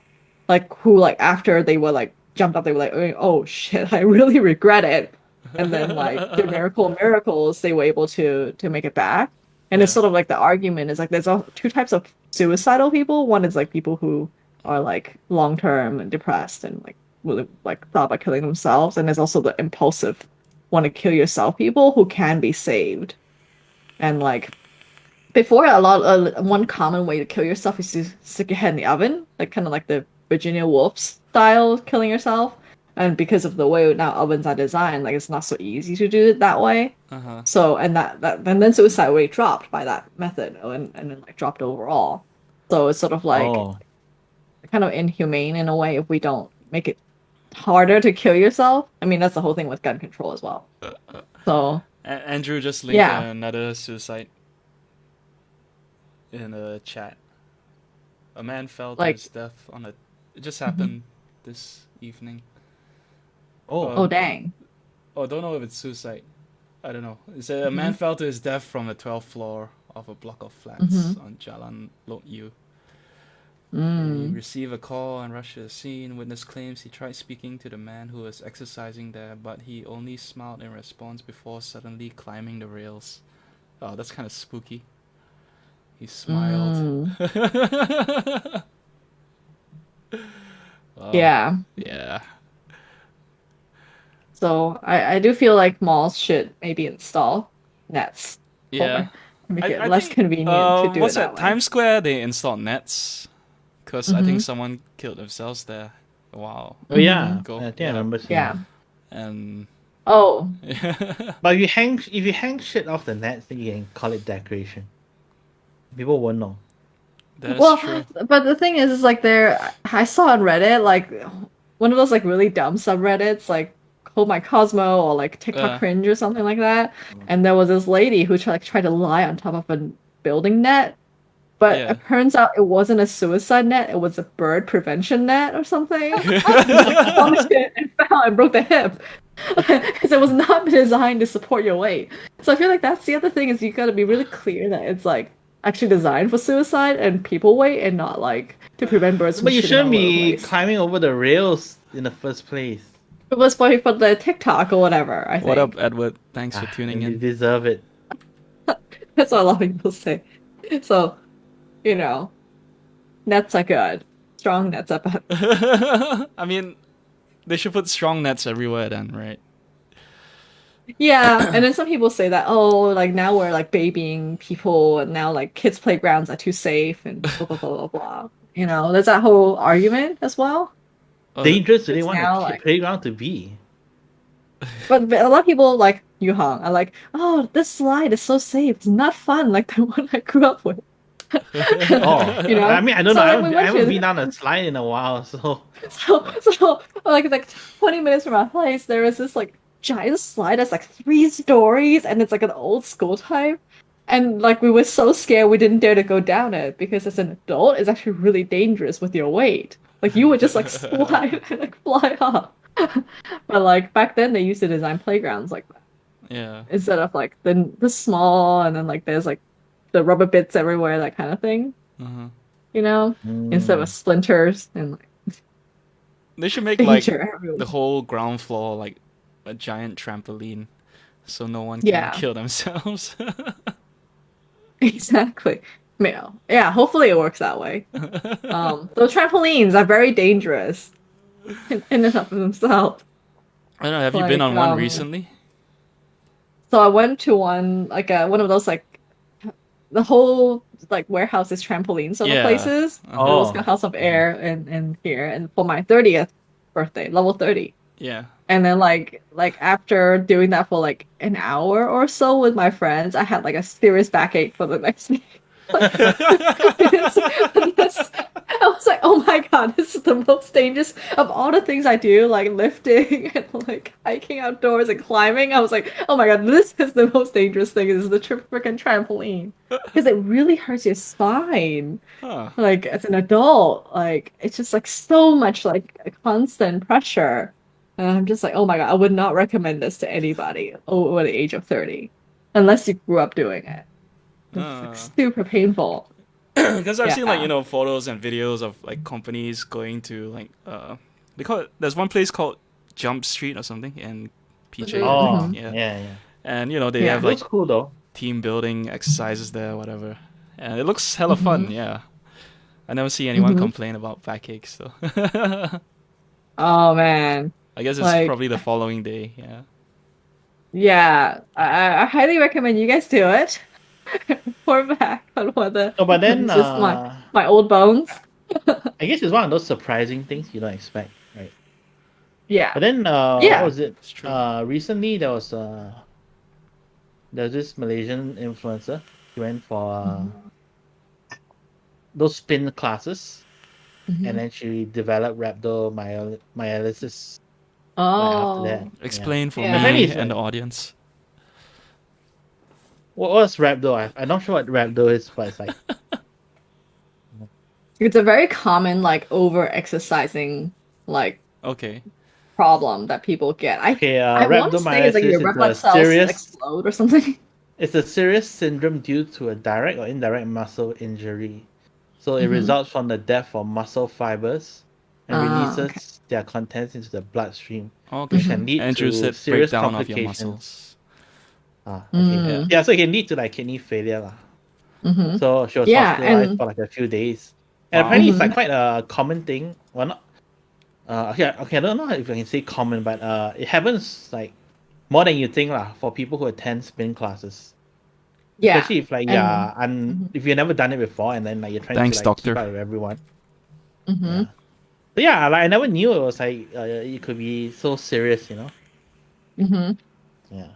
B: like who like after they were like jumped off, they were like, oh shit, I really regret it. And then like the miracles, they were able to make it back. And it's
A: Yeah.
B: sort of like the argument is like there's two types of suicidal people. One is like people who are like long term and depressed and like really like thought about killing themselves, and there's also the impulsive want to kill yourself people who can be saved. And like before, one common way to kill yourself is to stick your head in the oven, like kind of like the Virginia Woolf style killing yourself. And because of the way now ovens are designed, like it's not so easy to do it that way.
A: Uh-huh.
B: So and and then suicide rate dropped by that method, and then like dropped overall. So it's sort of like
C: Oh.
B: kind of inhumane in a way if we don't make it harder to kill yourself. I mean, that's the whole thing with gun control as well. So
A: Andrew just linked
B: Yeah.
A: another suicide in a chat. A man fell to
B: Like-
A: his death on a. It just happened this evening.
C: Oh.
B: oh dang.
A: Oh, don't know if it's suicide. I don't know. It said a man fell to his death from the 12th floor of a block of flats on Jalan Lok Yew. He received a call and rushed to the scene. Witness claims he tried speaking to the man who was exercising there, but he only smiled in response before suddenly climbing the rails. Oh, that's kind of spooky. He smiled. Oh,
B: Yeah.
A: Yeah.
B: So I do feel like malls should maybe install nets.
A: Yeah.
B: Make it
A: I
B: less
A: think,
B: convenient to do
A: what's
B: it that
A: that?
B: way.
A: Times Square, they installed nets. Because I think someone killed themselves there. Wow.
C: Oh yeah.
A: Go.
C: I think
A: Yeah.
C: I remember seeing
B: Yeah.
C: that.
A: And
B: Oh,
C: But if you hang shit off the nets, then you can call it decoration. People won't know.
A: that's
B: well,
A: true.
B: but the thing is like I saw on Reddit like one of those like really dumb subreddits like Hold My Cosmo or like TikTok cringe or something like that. And there was this lady who tried to lie on top of a building net. But
A: Yeah.
B: it turns out it wasn't a suicide net, it was a bird prevention net or something. Bumped it and fell and broke the hip. Because it was not designed to support your weight. So I feel like that's the other thing is you gotta be really clear that it's like actually designed for suicide and people weight and not like to prevent birds from
C: But you
B: shitting
C: shouldn't
B: all over the
C: be
B: place.
C: climbing over the rails in the first place.
B: It was for the TikTok or whatever, I think.
A: What up, Edward? Thanks for tuning
C: You
A: in.
C: deserve it.
B: That's what a lot of people say. So, nets are good. Strong nets are bad.
A: I mean, they should put strong nets everywhere then, right?
B: Yeah, and then some people say that, oh, like now we're like babying people and now like kids' playgrounds are too safe and blah blah blah blah blah. There's that whole argument as well.
C: Dangerous do they
B: it's
C: want
B: now,
C: a
B: like-
C: playground to be?
B: But a lot of people like Yuhang are like, oh, this slide is so safe. It's not fun like the one I grew up with.
C: Oh, I mean, I don't
B: So,
C: know.
B: like, we
C: I
B: went
C: haven't
B: to-
C: been on a slide in a while, so
B: So like 20 minutes from our place, there is this like giant slide that's like 3 stories and it's like an old school type. And like we were so scared we didn't dare to go down it because as an adult it's actually really dangerous with your weight. Like you would just like slide and like fly off. But like back then they used to design playgrounds like that.
A: Yeah.
B: Instead of like the small and then like there's like the rubber bits everywhere, that kind of thing.
A: Uh-huh.
B: Instead of splinters and like
A: They should make like
B: danger everywhere.
A: the whole ground floor like a giant trampoline, so no one can
B: Yeah.
A: kill themselves.
B: Exactly. Yeah, hopefully it works that way. Those trampolines are very dangerous in and of themselves.
A: I don't know. Have you been on
B: Like,
A: one recently?
B: So I went to one like one of those like the whole like warehouse is trampoline sort of
A: Yeah.
B: places.
A: Uh-huh.
B: It was House of Air in here, and for my 30th birthday, level 30.
A: Yeah.
B: And then like after doing that for like an hour or so with my friends, I had like a serious backache for the next day. I was like, oh my god, this is the most dangerous of all the things I do, like lifting and like hiking outdoors and climbing. I was like, oh my god, this is the most dangerous thing. Is the freaking trampoline because it really hurts your spine.
A: Huh.
B: Like as an adult, like it's just like so much like constant pressure. And I'm just like, oh my god, I would not recommend this to anybody over the age of 30 unless you grew up doing it. It's like super painful.
A: Because I've seen like
B: Yeah.
A: photos and videos of like companies going to like they call it, there's one place called Jump Street or something in PJ, I
C: Oh,
A: think.
C: yeah,
A: Yeah.
C: yeah.
A: And they
B: Yeah.
A: have
C: Looks
A: like
C: cool though.
A: team building exercises there, whatever. And it looks hella fun, yeah. I never see anyone complain about backaches though.
B: Oh man.
A: I guess it's
B: Like,
A: probably the following day, yeah.
B: yeah, I highly recommend you guys do it. Pour back on whether
C: No, but then
B: it's just my old bones.
C: I guess it's one of those surprising things you don't expect, right?
B: Yeah.
C: But then what
B: Yeah.
C: was it?
A: It's true.
C: Recently there was this Malaysian influencer. He went for those spin classes, and then she developed rhabdomyolysis.
B: Oh.
C: After that,
A: Explain for
B: Yeah.
A: me
C: Apparently
A: and the
C: it's
A: audience.
C: what's rhabdo? I'm not sure what rhabdo is, but it's like
B: It's a very common like over exercising like
A: Okay.
B: problem that people get.
C: okay,
B: I want to say it's like your
C: rhabdomyolysis
B: red blood
C: is a
B: cells
C: serious.
B: explode or something.
C: It's a serious syndrome due to a direct or indirect muscle injury. So it results from the death of muscle fibers and releases
B: Okay.
C: their contents into the bloodstream,
A: Okay.
C: which can lead
A: Andrew
C: to
A: said
C: serious
A: breakdown of your
C: complications.
A: muscles.
C: Okay. Yeah, so it can lead to like kidney failure.
B: Mm-hmm.
C: So she was
B: Yeah,
C: hospitalized
B: and
C: for like a few days. And
A: Wow.
C: apparently it's like quite a common thing. Well, not okay, I don't know if I can say common, but it happens like more than you think lah for people who attend spin classes.
B: yeah,
C: Especially if like if you've never done it before and then like you're trying
A: Thanks,
C: to like keep
A: doctor.
C: up with everyone.
B: mm-hmm.
C: But yeah, like I never knew it was like it could be so serious, you know?
B: Mm-hmm.
C: Yeah.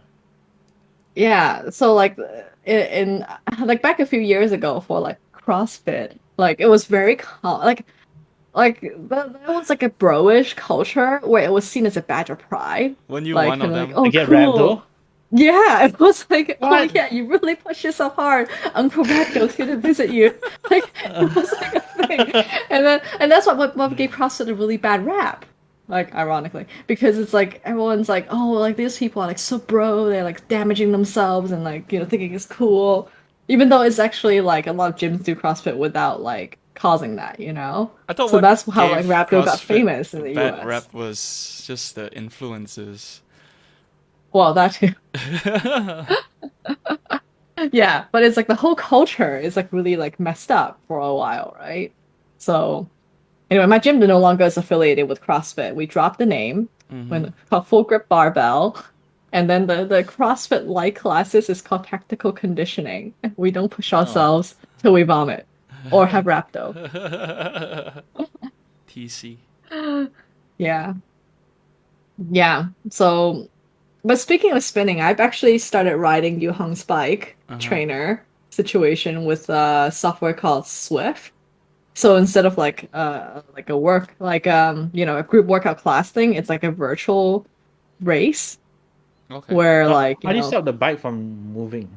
B: Yeah, so like in like back a few years ago for like CrossFit, like it was very that was like a bro-ish culture where it was seen as a badge of pride.
A: Weren't you
B: Like
A: one of
B: like,
A: them?
B: oh
C: To get
B: cool.
C: rhabdo?
B: Yeah, it was like, oh
C: What?
B: yeah, you really push yourself hard. Uncle Racco's here to visit you. Like it was like a thing. And that's what gave CrossFit a really bad rap. Like ironically. Because it's like everyone's like, oh like these people are like so bro, they're like damaging themselves and like, thinking it's cool. Even though it's actually like a lot of gyms do CrossFit without like causing that,
A: I thought
B: So
A: what
B: that's how like
A: gave
B: rhapdo got
A: CrossFit
B: famous in the
A: bad
B: US.
A: rap was just the influences.
B: Well, that too. Yeah, but it's like the whole culture is like really like messed up for a while, right? So anyway, my gym no longer is affiliated with CrossFit. We dropped the name when called Full Grip Barbell. And then the CrossFit like classes is called tactical conditioning. We don't push ourselves till we vomit or have rhabdo.
A: TC.
B: Yeah. Yeah. So but speaking of spinning, I've actually started riding Yu Hong's bike trainer situation with a software called Zwift. So instead of like a group workout class thing, it's like a virtual race
A: Okay.
B: where
C: How
B: like
C: do you stop the bike from moving?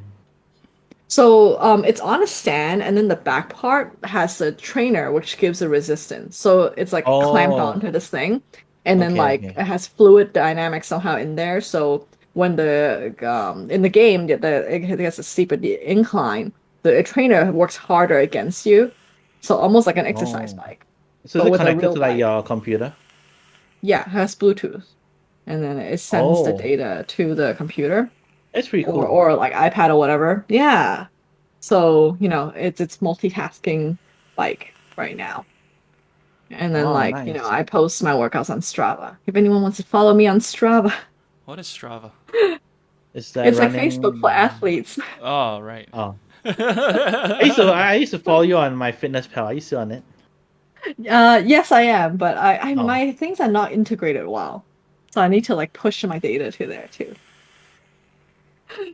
B: so it's on a stand and then the back part has a trainer which gives a resistance. So it's like clamped
C: Oh.
B: onto this thing. And then
C: Okay.
B: it has fluid dynamics somehow in there. So when the in the game it gets a steeper incline, the trainer works harder against you. So almost like an exercise
C: Oh.
B: bike.
C: So
B: But
C: is it
B: with a
C: connected
B: real
C: to like
B: bike.
C: your computer?
B: Yeah, it has Bluetooth. And then it sends the
C: Oh.
B: data to the computer
C: That's pretty cool.
B: or like iPad or whatever. Yeah. So, it's multitasking bike right now. And then
C: Oh,
B: nice.
C: nice.
B: I post my workouts on Strava. If anyone wants to follow me on Strava.
A: What is Strava?
C: It's like
B: It's like
C: running...
B: Facebook for athletes.
A: Oh, right.
C: Oh. I used to follow you on my Fitness Pal. Are you still on it?
B: Yes, I am, but I
C: Oh.
B: my things are not integrated well. So I need to like push my data to there too.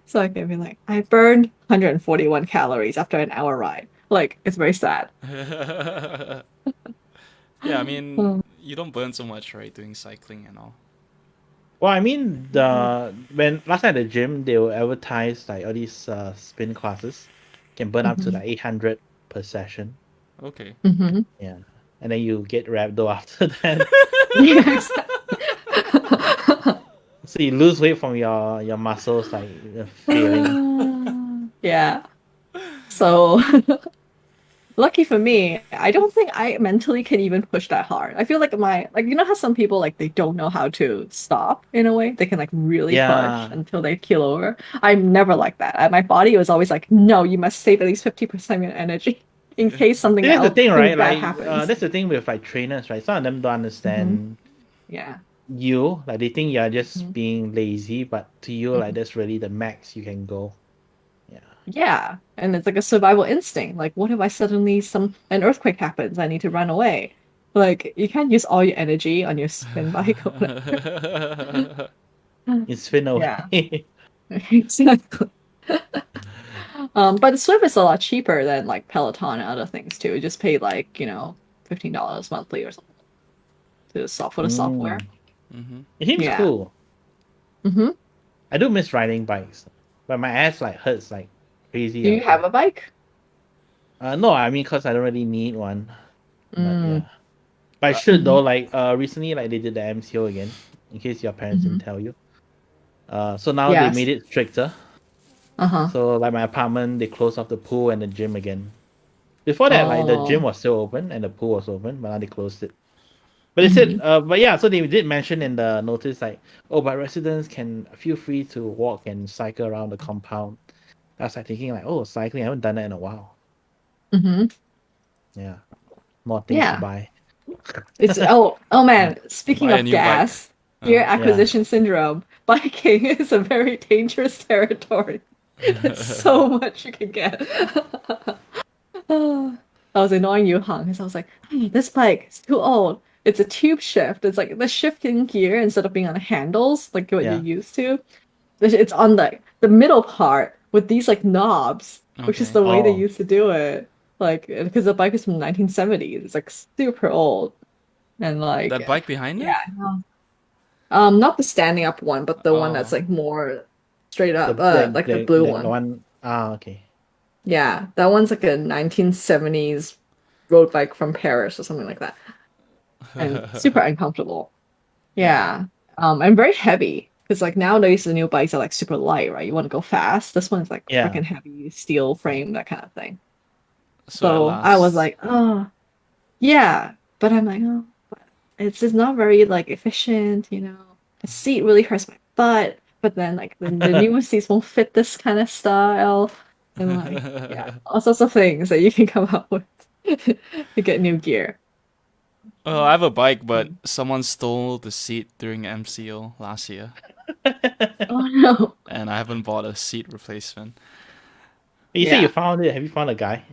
B: So I can be like, I burned 141 calories after an hour ride. Like, it's very sad.
A: Yeah, I mean,
B: Um,
A: you don't burn so much, right, doing cycling and all.
C: Well, I mean, when last time at the gym, they will advertise like all these spin classes can burn up to like 800 per session.
A: Okay.
B: mhm.
C: Yeah, and then you get rhabdo after that.
B: Yeah, exactly.
C: So you lose weight from your muscles like failing.
B: Yeah. So lucky for me, I don't think I mentally can even push that hard. I feel like you know how some people like they don't know how to stop in a way? They can like really push
C: Yeah,
B: until they keel over. I'm never like that. My body was always like, no, you must save at least 50% of your energy in case something
C: that's the
B: else
C: thing, right?
B: bad
C: Like
B: happens.
C: that's the thing with like trainers, right? Some of them don't
B: Hmm.
C: understand
B: Yeah.
C: you, like they think you're just
B: Mhm.
C: being lazy, but to you, like
B: Mhm.
C: that's really the max you can go. Yeah.
B: Yeah. And it's like a survival instinct. Like, what if I suddenly an earthquake happens? I need to run away. Like, you can't use all your energy on your spin bike or whatever.
C: It's spin
B: Yeah,
C: away.
B: exactly. But the Zwift is a lot cheaper than like Peloton and other things too. You just pay like, $15 monthly or something for the software.
A: Hmm.
C: It seems
B: Yeah.
C: cool.
B: Hmm.
C: I do miss riding bikes, but my ass like hurts like crazy
B: Do you
C: after.
B: have a bike?
C: No, I mean, cause I don't really need one. But
B: Mm.
C: yeah, but I should
B: Hmm.
C: though. Like recently, like they did the MCO again. In case your parents
B: Hmm.
C: didn't tell you. So now they made
B: Yes.
C: it stricter.
B: Uh-huh.
C: So like my apartment, they closed off the pool and the gym again. Before that, like the gym
B: Oh.
C: was still open and the pool was open, but now they closed it. But they said,
B: Hmm.
C: but yeah, so they did mention in the notice like, oh, but residents can feel free to walk and cycle around the compound. I was like thinking like, oh, cycling, I haven't done that in a while.
B: Hmm.
C: Yeah, more things to
B: Yeah.
C: buy.
B: Oh man, speaking
A: Buy a
B: of
A: new bike.
B: gas, fear
C: Yeah.
B: acquisition syndrome, biking is a very dangerous territory. There's so much you can get. I was annoying you, Hung, because I was like, "Hey, this bike is too old. It's a tube shift. It's like the shifting gear instead of being on the handles, like what you're
C: Yeah.
B: used to. It's on the middle part with these like knobs, which is
A: Okay.
B: the way they
C: Oh,
B: used to do it. Like, because the bike is from 1970s. It's like super old. And like,
A: That bike behind
B: yeah,
A: me?
B: no. Not the standing up one, but the one that's
A: Oh.
B: like more straight
C: the
B: up,
C: the
B: like the
C: the,
B: blue
C: the
B: one.
C: one. Ah, okay.
B: Yeah, that one's like a 1970s road bike from Paris or something like that, and super uncomfortable.
A: Yeah.
B: Yeah, and very heavy because like nowadays the new bikes are like super light, right? You want to go fast. This one's like
C: Yeah.
B: freaking heavy, steel frame, that kind of thing.
A: So at
B: So I was
A: last.
B: like, oh, yeah, but I'm like, oh, but it's just not very like efficient, you know. The seat really hurts my butt, but then like the newer seats won't fit this kind of style, and like yeah, all sorts of things that you can come up with to get new gear.
A: Oh, I have a bike, but someone stole the seat during MCO last year,
B: Oh no.
A: and I haven't bought a seat replacement.
C: You say you
B: Yeah.
C: found it. Have you found a guy?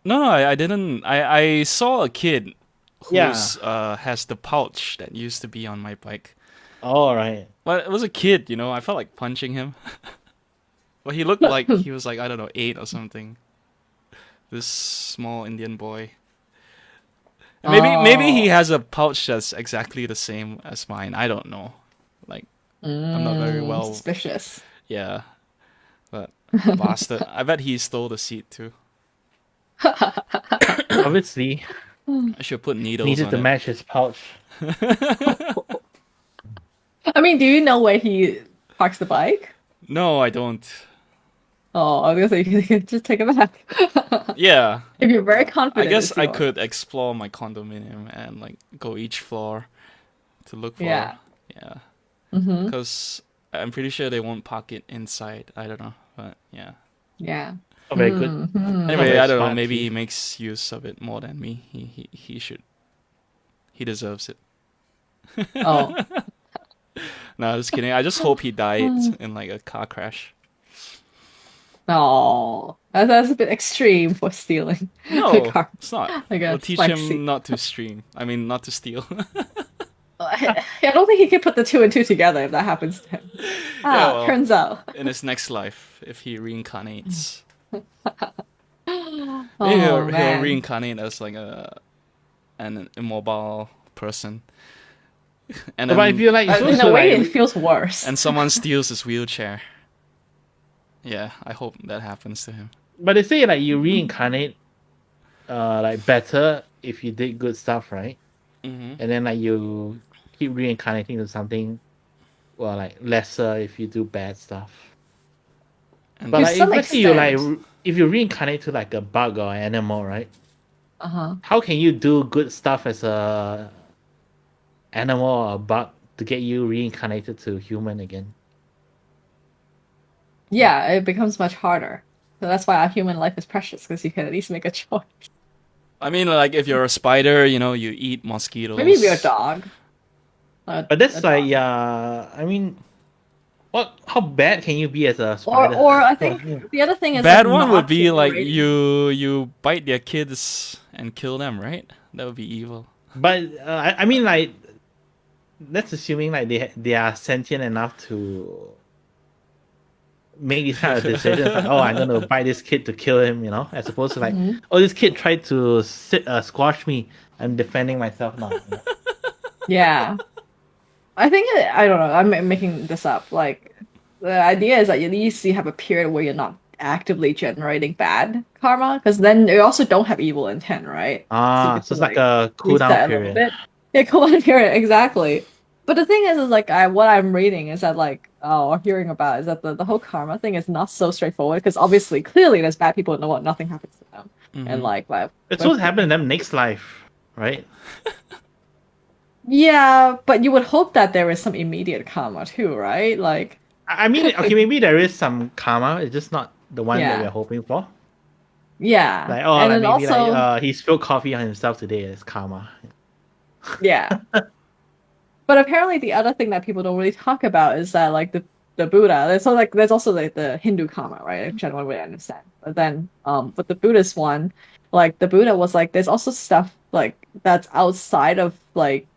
A: No, no, I didn't. I saw a kid
C: Yeah.
A: who's has the pouch that used to be on my bike.
C: All right.
A: But it was a kid, I felt like punching him. But he looked like he was like, I don't know, 8 or something. This small Indian boy. And maybe he
B: Oh.
A: has a pouch that's exactly the same as mine. I don't know. Like I'm not very well.
B: Suspicious.
A: Yeah, but bastard. I bet he stole the seat too.
C: Obviously,
A: I should put needles
C: needed
A: on
C: to
A: it.
C: match his pouch.
B: I mean, do you know where he parks the bike?
A: No, I don't.
B: Oh, I was gonna say you can just take it back.
A: Yeah,
B: If you're very
A: I
B: confident
A: guess
B: it's
A: I
B: yours.
A: could explore my condominium and like go each floor to look for.
B: Yeah.
A: Yeah,
B: Mm-hmm.
A: because I'm pretty sure they won't park it inside. I don't know, but yeah.
B: Yeah.
C: Not very good.
B: Mm-hmm.
C: Not
A: Anyway,
C: very
A: I don't know.
C: smart,
A: Maybe he
C: Chief.
A: makes use of it more than me. He should. He deserves it.
B: Oh.
A: No, just kidding. I just hope he died in like a car crash.
B: No. That's a bit extreme for stealing a
A: No,
B: car.
A: it's not.
B: Like
A: We'll
B: a
A: teach
B: spicy.
A: him not to stream. I mean, not to steal.
B: I don't think he can put the two and two together if that happens to him.
A: Yeah, well,
B: Turns out.
A: in his next life, if he reincarnates, maybe
B: Oh
A: he'll
B: man.
A: reincarnate as like an immobile person, and
C: But I feel like it's
B: In
C: also
B: a way,
C: like
B: it feels worse.
A: and someone steals his wheelchair. Yeah, I hope that happens to him.
C: but they say like you reincarnate like better if you did good stuff, right?
A: Mm-hmm.
C: And then like you keep reincarnating to something well like lesser if you do bad stuff.
A: And
C: But
B: To
C: like
B: some
C: if let's say you like
B: extent.
C: if you reincarnate to like a bug or an animal, right?
B: Uh-huh.
C: How can you do good stuff as a animal or a bug to get you reincarnated to human again?
B: Yeah, it becomes much harder. So that's why our human life is precious, because you can at least make a choice.
A: I mean, like if you're a spider, you eat
B: Maybe if you're a
A: mosquitoes.
B: dog.
C: But that's
B: A
C: like
B: dog.
C: yeah, I mean how bad can you be as a
B: Or
C: spider?
B: or I think the other thing is like
A: Bad one would
B: not
A: be like
B: generating.
A: you bite their kids and kill them, right? That would be evil.
C: But I mean like that's assuming like they are sentient enough to make these kind of decisions like oh I'm gonna buy this kid to kill him, as opposed to like
B: Mhm.
C: oh this kid tried to squash me, I'm defending myself now.
B: Yeah. I think I don't know. I'm making this up. Like the idea is that at least you have a period where you're not actively generating bad karma, because then you also don't have evil intent, right? So you get
C: So
B: to
C: it's like
B: like
C: a cool down
B: reset a little
C: period.
B: bit. Yeah, cool on period, exactly. But the thing is like what I'm reading is that like or hearing about is that the whole karma thing is not so straightforward, because obviously clearly there's bad people in the world, nothing happens to them, and
A: Mm-hmm.
B: like
C: It's supposed to happen to them next life, right?
B: yeah, but you would hope that there is some immediate karma too, right? Like
C: I mean okay maybe there is some karma, it's just not the one that
B: yeah,
C: we're hoping for.
B: yeah,
C: Like
B: and
C: like
B: then
C: maybe like
B: also
C: he spilled coffee on himself today as karma.
B: yeah. But apparently the other thing that people don't really talk about is that like the Buddha, there's also like the Hindu karma, right? Which I don't really understand. But then but the Buddhist one, like the Buddha was like there's also stuff like that's outside of like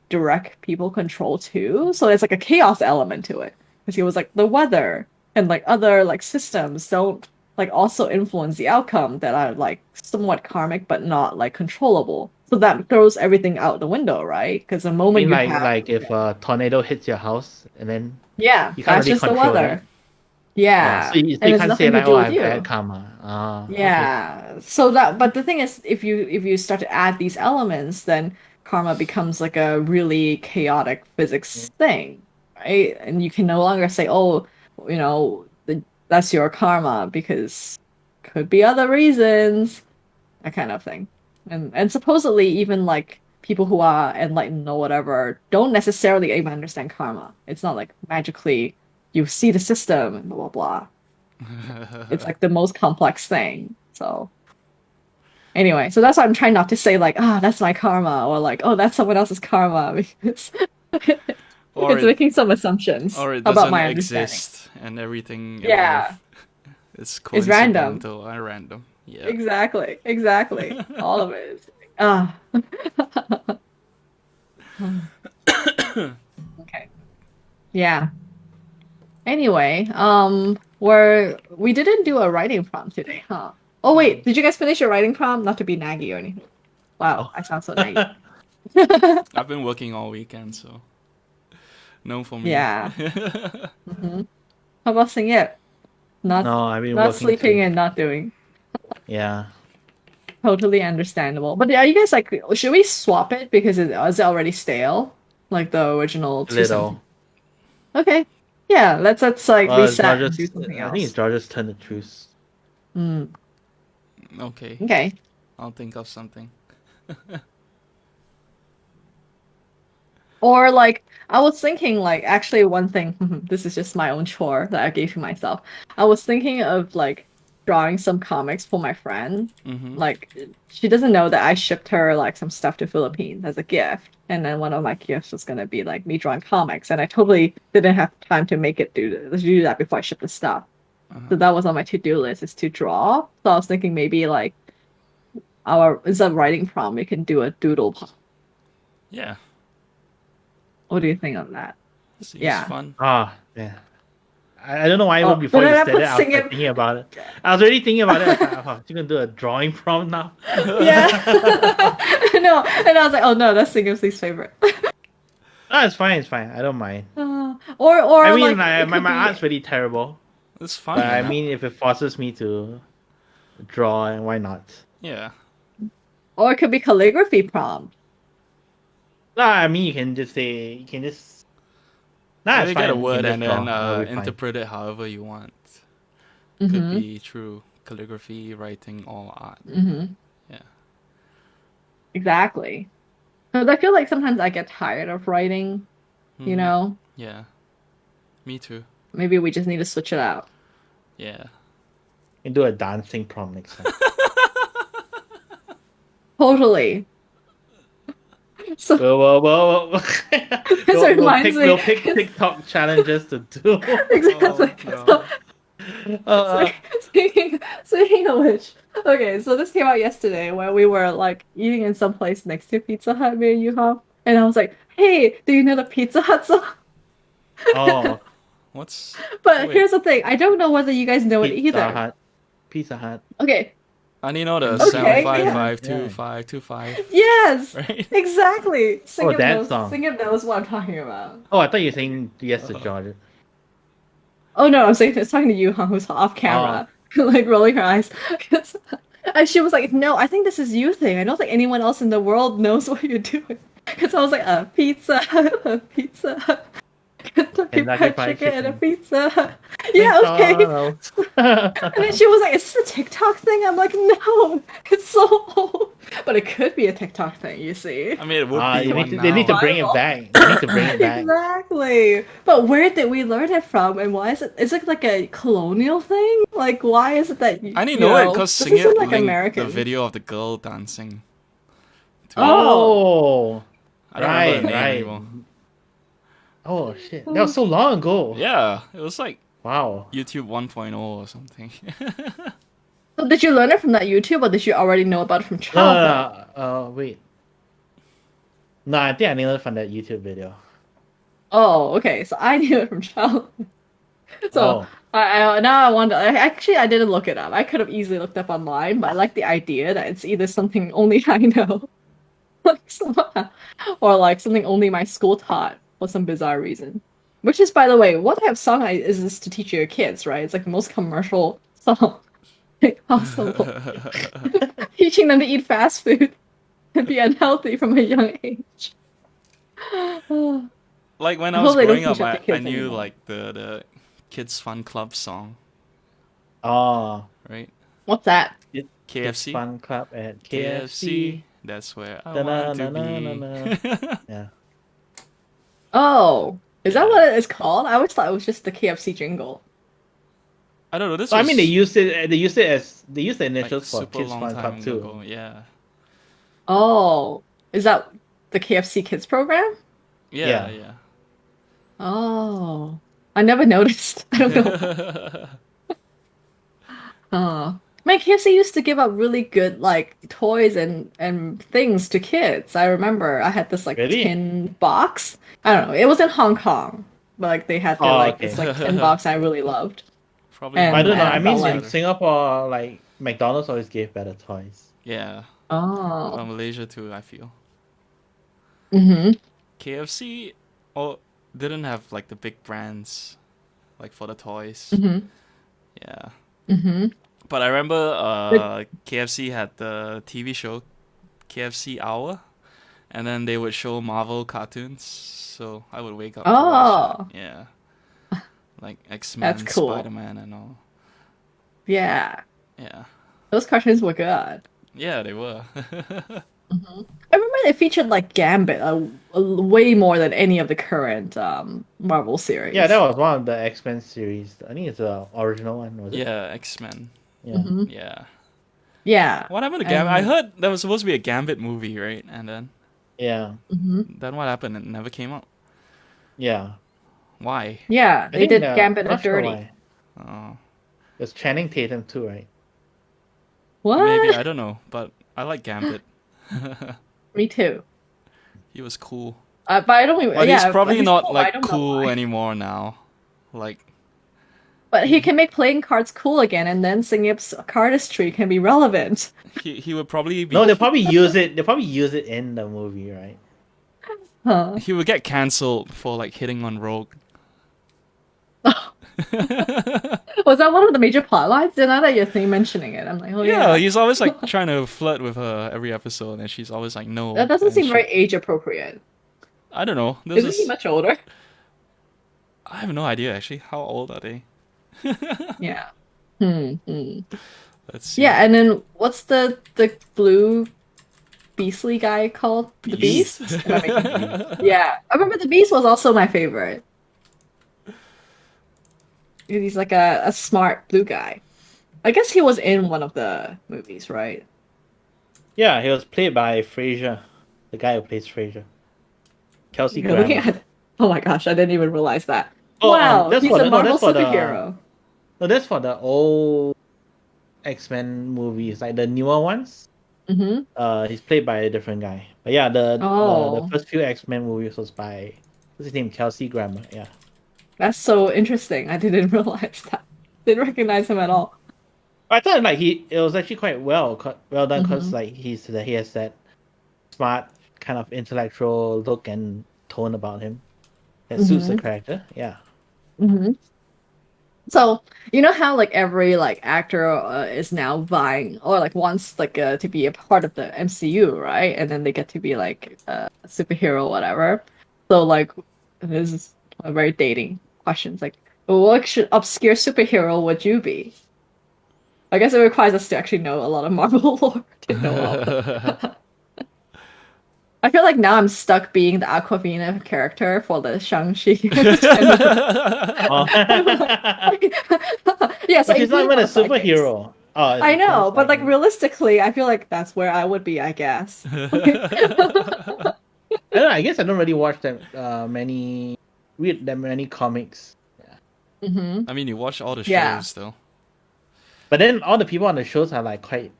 B: direct people control too. So there's like a chaos element to it. Because he was like the weather and like other like systems don't like also influence the outcome that are like somewhat karmic but not like controllable. So that throws everything out the window, right? Because the
C: I mean
B: moment you
C: like
B: have
C: if a tornado hits your house and then
B: yeah,
C: you can't
B: that's
C: really
B: just the
C: control that.
B: weather. Yeah.
C: So
B: And
C: you
B: it's
C: can't say
B: nothing to
C: like, oh,
B: do
C: I
B: with
C: have bad
B: you.
C: karma. Okay.
B: Yeah. So that but the thing is if you start to add these elements, then karma becomes like a really chaotic physics thing, right? And you can no longer say, "Oh, that's your karma," because could be other reasons, that kind of thing. And supposedly even like people who are enlightened or whatever don't necessarily even understand karma. It's not like magically you see the system and blah blah blah. It's like the most complex thing. So anyway, so that's why I'm trying not to say like, that's my karma or like, oh, that's someone else's karma because
A: or
B: it's
A: it
B: making some assumptions
A: or it
B: about
A: doesn't
B: my understanding.
A: exist, and everything in
B: Yeah,
A: life is
B: it's random.
A: coincidental and random. Yeah.
B: Exactly, exactly. All of it is. Ah. Okay. Yeah. Anyway, we didn't do a writing prompt today, huh? Oh wait, did you guys finish your writing prompt? Not to be naggy or anything. Wow,
C: Oh.
B: I sound so naggy.
A: I've been working all weekend, so no for me.
B: Yeah. Hmm. How about Sing It? Not
C: No, I've been
B: not
C: working
B: sleeping
C: too.
B: and not doing.
C: Yeah.
B: Totally understandable. But are you guys like should we swap it because is it already stale? Like the original
C: A
B: 217.
C: little.
B: Okay. Yeah, let's like
C: Well, it's
B: reset and do
C: George's.
B: something
C: I think it's
B: else.
C: George's turn to choose.
B: Mm,
A: Okay,
B: okay.
A: I'll think of something.
B: Or like I was thinking like actually one thing, this is just my own chore that I gave to myself. I was thinking of like drawing some comics for my friend.
A: Mm-hmm.
B: Like she doesn't know that I shipped her like some stuff to Philippines as a gift. And then one of my gifts was gonna be like me drawing comics, and I totally didn't have time to make it do that before I shipped the stuff.
A: Uh-huh.
B: So that was on my to-do list is to draw. So I was thinking maybe like our instead of writing prompt, we can do a doodle prompt.
A: Yeah.
B: What do you think of that?
A: Seems
B: Yeah.
A: fun.
C: Ah, yeah. I don't know why
B: Oh,
C: before
B: but
C: you
B: then I
C: said
B: put
C: it, I was
B: sing
C: like
B: it.
C: thinking about it. I was already thinking about it. I was like, oh, you're gonna do a drawing prompt now.
B: Yeah. No, and I was like, oh no, that's Singham's least favorite.
C: No, it's fine. It's fine. I don't mind.
B: Or
C: I mean,
B: like it
C: my
B: could
C: my
B: be,
C: art's really terrible,
A: It's
C: but
A: fun.
C: I
A: Yeah.
C: mean, if it forces me to draw, and why not?
A: Yeah.
B: or it could be calligraphy prompt.
C: No, I mean, you can just say you can just. Nah,
A: Or
C: it's
A: you get a
C: fine. You can
A: word
C: just
A: and
C: draw.
A: then
C: That'll be fine.
A: interpret it however you want. Could
B: Mm-hmm.
A: be through calligraphy, writing, all art.
B: Mm-hmm.
A: Yeah.
B: Exactly. Because I feel like sometimes I get tired of writing, you
A: Hmm.
B: know?
A: Yeah. Me too.
B: Maybe we just need to switch it out.
A: Yeah.
C: You can do a dancing prompt next time.
B: Totally. So
C: Whoa.
B: this reminds me.
C: We'll pick TikTok challenges to do.
B: Exactly.
A: Oh, no.
C: Uh,
B: Speaking of which, okay, so this came out yesterday where we were like eating in some place next to Pizza Hut, me and you, Hop, and I was like, "Hey, do you know the Pizza Hut song?"
C: oh,
A: What's
B: But
A: wait?
B: here's the thing: I don't know whether you guys know it
C: Pizza
B: either.
C: Hut. Pizza Hut.
B: Okay,
A: I only know the
C: And
B: Okay,
A: 7552525.
B: yes,
A: Right?
B: exactly.
C: Oh, that song.
B: Singing knows what I'm talking about.
C: Oh, I thought you were saying yes to George.
B: Oh no, I'm saying it's talking to you, huh, who's off camera, like rolling her eyes. 'Cause- And she was like, "No, I think this is you thing. I don't think anyone else in the world knows what you're doing." Because I was like, "A pizza, a pizza, Kentucky
C: Kentucky
B: Fried
C: Fried
B: Chicken, and a
C: Chicken.
B: pizza." Yeah, okay.
C: McDonald's.
B: And then she was like, "Is this a TikTok thing?" I'm like, "No, it's so old." But it could be a TikTok thing, you see.
A: I mean, it would be one
C: They need to
A: now.
C: bring it back. They need to bring it back.
B: Exactly. But where did we learn it from, and why is it? Is it like a colonial thing? Like, why is it that
A: I only
B: you
A: know it
B: know,
A: because
B: this
A: Sing
B: isn't
A: It
B: like
A: linked
B: American?
A: the video of the girl dancing. To it.
B: Oh.
A: I don't remember the name
C: right.
A: anymore.
C: Oh shit, that was so long ago.
A: Yeah, it was like
C: Wow.
A: YouTube 1.0 or something.
B: So did you learn it from that YouTube, or did you already know about it from
C: No,
B: childhood?
C: wait. No, I think I nailed it from that YouTube video.
B: Oh, okay. So I knew it from childhood. So
C: Oh.
B: I now I wonder. Actually, I didn't look it up. I could have easily looked up online, but I like the idea that it's either something only I know, like or like something only my school taught for some bizarre reason. Which is, by the way, what type of song is this to teach your kids? Right? It's like the most commercial song possible, teaching them to eat fast food and be unhealthy from a young age.
A: Like when
B: I
A: I was
B: hope they don't
A: growing up,
B: teach that to
A: I
B: kids
A: knew
B: anymore.
A: like the Kids Fun Club song,
C: Oh.
A: right?
B: What's that?
A: KFC.
C: Fun Club at
A: KFC.
C: KFC.
A: That's where I want to
C: Da-na-na-na-na-na.
A: be.
C: Yeah.
B: Oh, is that
A: Yeah.
B: what it is called? I always thought it was just the KFC jingle.
A: I don't know. This
C: So, I
A: was
C: mean, they used it. They used it as they used the
A: like
C: initials for
A: super
C: Kids
A: long
C: Fun Club
A: time
C: too.
A: ago. Yeah.
B: Oh, is that the KFC Kids program?
A: Yeah.
C: Yeah.
B: Oh, I never noticed. I don't know. Man, KFC used to give out really good like toys and things to kids. I remember I had this like
C: Really?
B: tin box. I don't know. It was in Hong Kong, but like they had their
C: Oh,
B: like
C: okay.
B: this like tin box I really loved.
A: Probably.
B: And
C: I don't know.
B: I
C: I
B: felt
C: mean, in
B: like-
C: Singapore, like McDonald's always gave better toys.
A: Yeah.
B: Oh.
A: Malaysia too. I feel
B: Mm-hmm.
A: KFC didn't have like the big brands like for the toys.
B: Mm-hmm.
A: Yeah.
B: Mm-hmm.
A: But I remember KFC had the TV show KFC Hour, and then they would show Marvel cartoons. So I would wake up to watch it. Yeah. Like X-Men,
B: That's cool.
A: Spider-Man and all.
B: Yeah.
A: Yeah.
B: Those cartoons were good.
A: Yeah, they were.
B: I remember they featured like Gambit way more than any of the current Marvel series.
C: Yeah, that was one of the X-Men series. I think it's the original one, was it?
A: Yeah, X-Men.
C: Yeah.
B: Mhm.
A: Yeah.
B: Yeah.
A: What happened to Gambit? I
B: And-
A: heard there was supposed to be a Gambit movie, right? And then
C: Yeah.
A: what happened? It never came out.
C: Yeah.
A: Why?
B: Yeah,
C: I
B: they
C: think,
B: did Gambit
C: not
B: and
C: sure
B: Dirty.
C: why.
A: Oh,
C: There's Channing Tatum too, right?
B: What?
A: maybe I don't know, but I like Gambit.
B: Me too.
A: He was cool.
B: But I don't even.
A: But
B: yeah,
A: he's probably
B: he's
A: not
B: cool, I
A: like
B: don't know
A: cool
B: why.
A: anymore now. Like
B: But he can make playing cards cool again, and then Singip's cardistry can be relevant.
A: he would probably be
C: No, they'll probably use it. They'll probably use it in the movie, right?
B: Huh.
A: he would get cancelled for like hitting on Rogue.
B: Was that one of the major plot lines? Now that you're mentioning it, I'm like, oh
A: Yeah,
B: yeah.
A: he's always like trying to flirt with her every episode, and she's always like, no.
B: That doesn't
A: and
B: seem
A: she-
B: very age appropriate.
A: I don't know. This
B: Isn't he
A: is.
B: much older?
A: I have no idea actually. How old are they?
B: Yeah.
A: Let's see.
B: Yeah, and then what's the blue beastly guy called? The
A: Beast.
B: Beast? Am I making- yeah. I remember the Beast was also my favorite. He's like a smart blue guy. I guess he was in one of the movies, right?
C: Yeah, he was played by Fraser, the guy who plays Fraser. Kelsey
B: Really?
C: Grammer.
B: Oh my gosh, I didn't even realize that.
C: Oh,
B: Wow,
C: that's
B: he's
C: for
B: a
C: the- no,
B: Marvel
C: that's for the-
B: superhero.
C: No, that's for the old X-Men movies, like the newer ones.
B: Mm-hmm.
C: He's played by a different guy. But yeah, the
B: Oh.
C: first few X-Men movies was by what's his name? Kelsey Grammer. Yeah.
B: That's so interesting. I didn't realize that. Didn't recognize him at all.
C: I thought like it was actually quite well done because
B: Mhm.
C: like he has that smart kind of intellectual look and tone about him that suits the character. Yeah.
B: Mm-hmm. So you know how like every like actor is now vying or like wants like to be a part of the MCU, right? And then they get to be like a superhero, or whatever. So like this is a very dating question. It's like, what obscure superhero would you be? I guess it requires us to actually know a lot of Marvel lore to know all of them. I feel like now I'm stuck being the Aquafina character for the Shang-Chi.
C: Oh.
B: Yeah, so
C: But he's not even a superhero. Oh,
B: I know, but like
C: real.
B: realistically, I feel like that's where I would be, I guess.
C: I guess I don't really watch that read that many comics.
B: Hmm.
A: I mean, you watch all the shows
B: Yeah.
A: though.
C: But then all the people on the shows are like quite.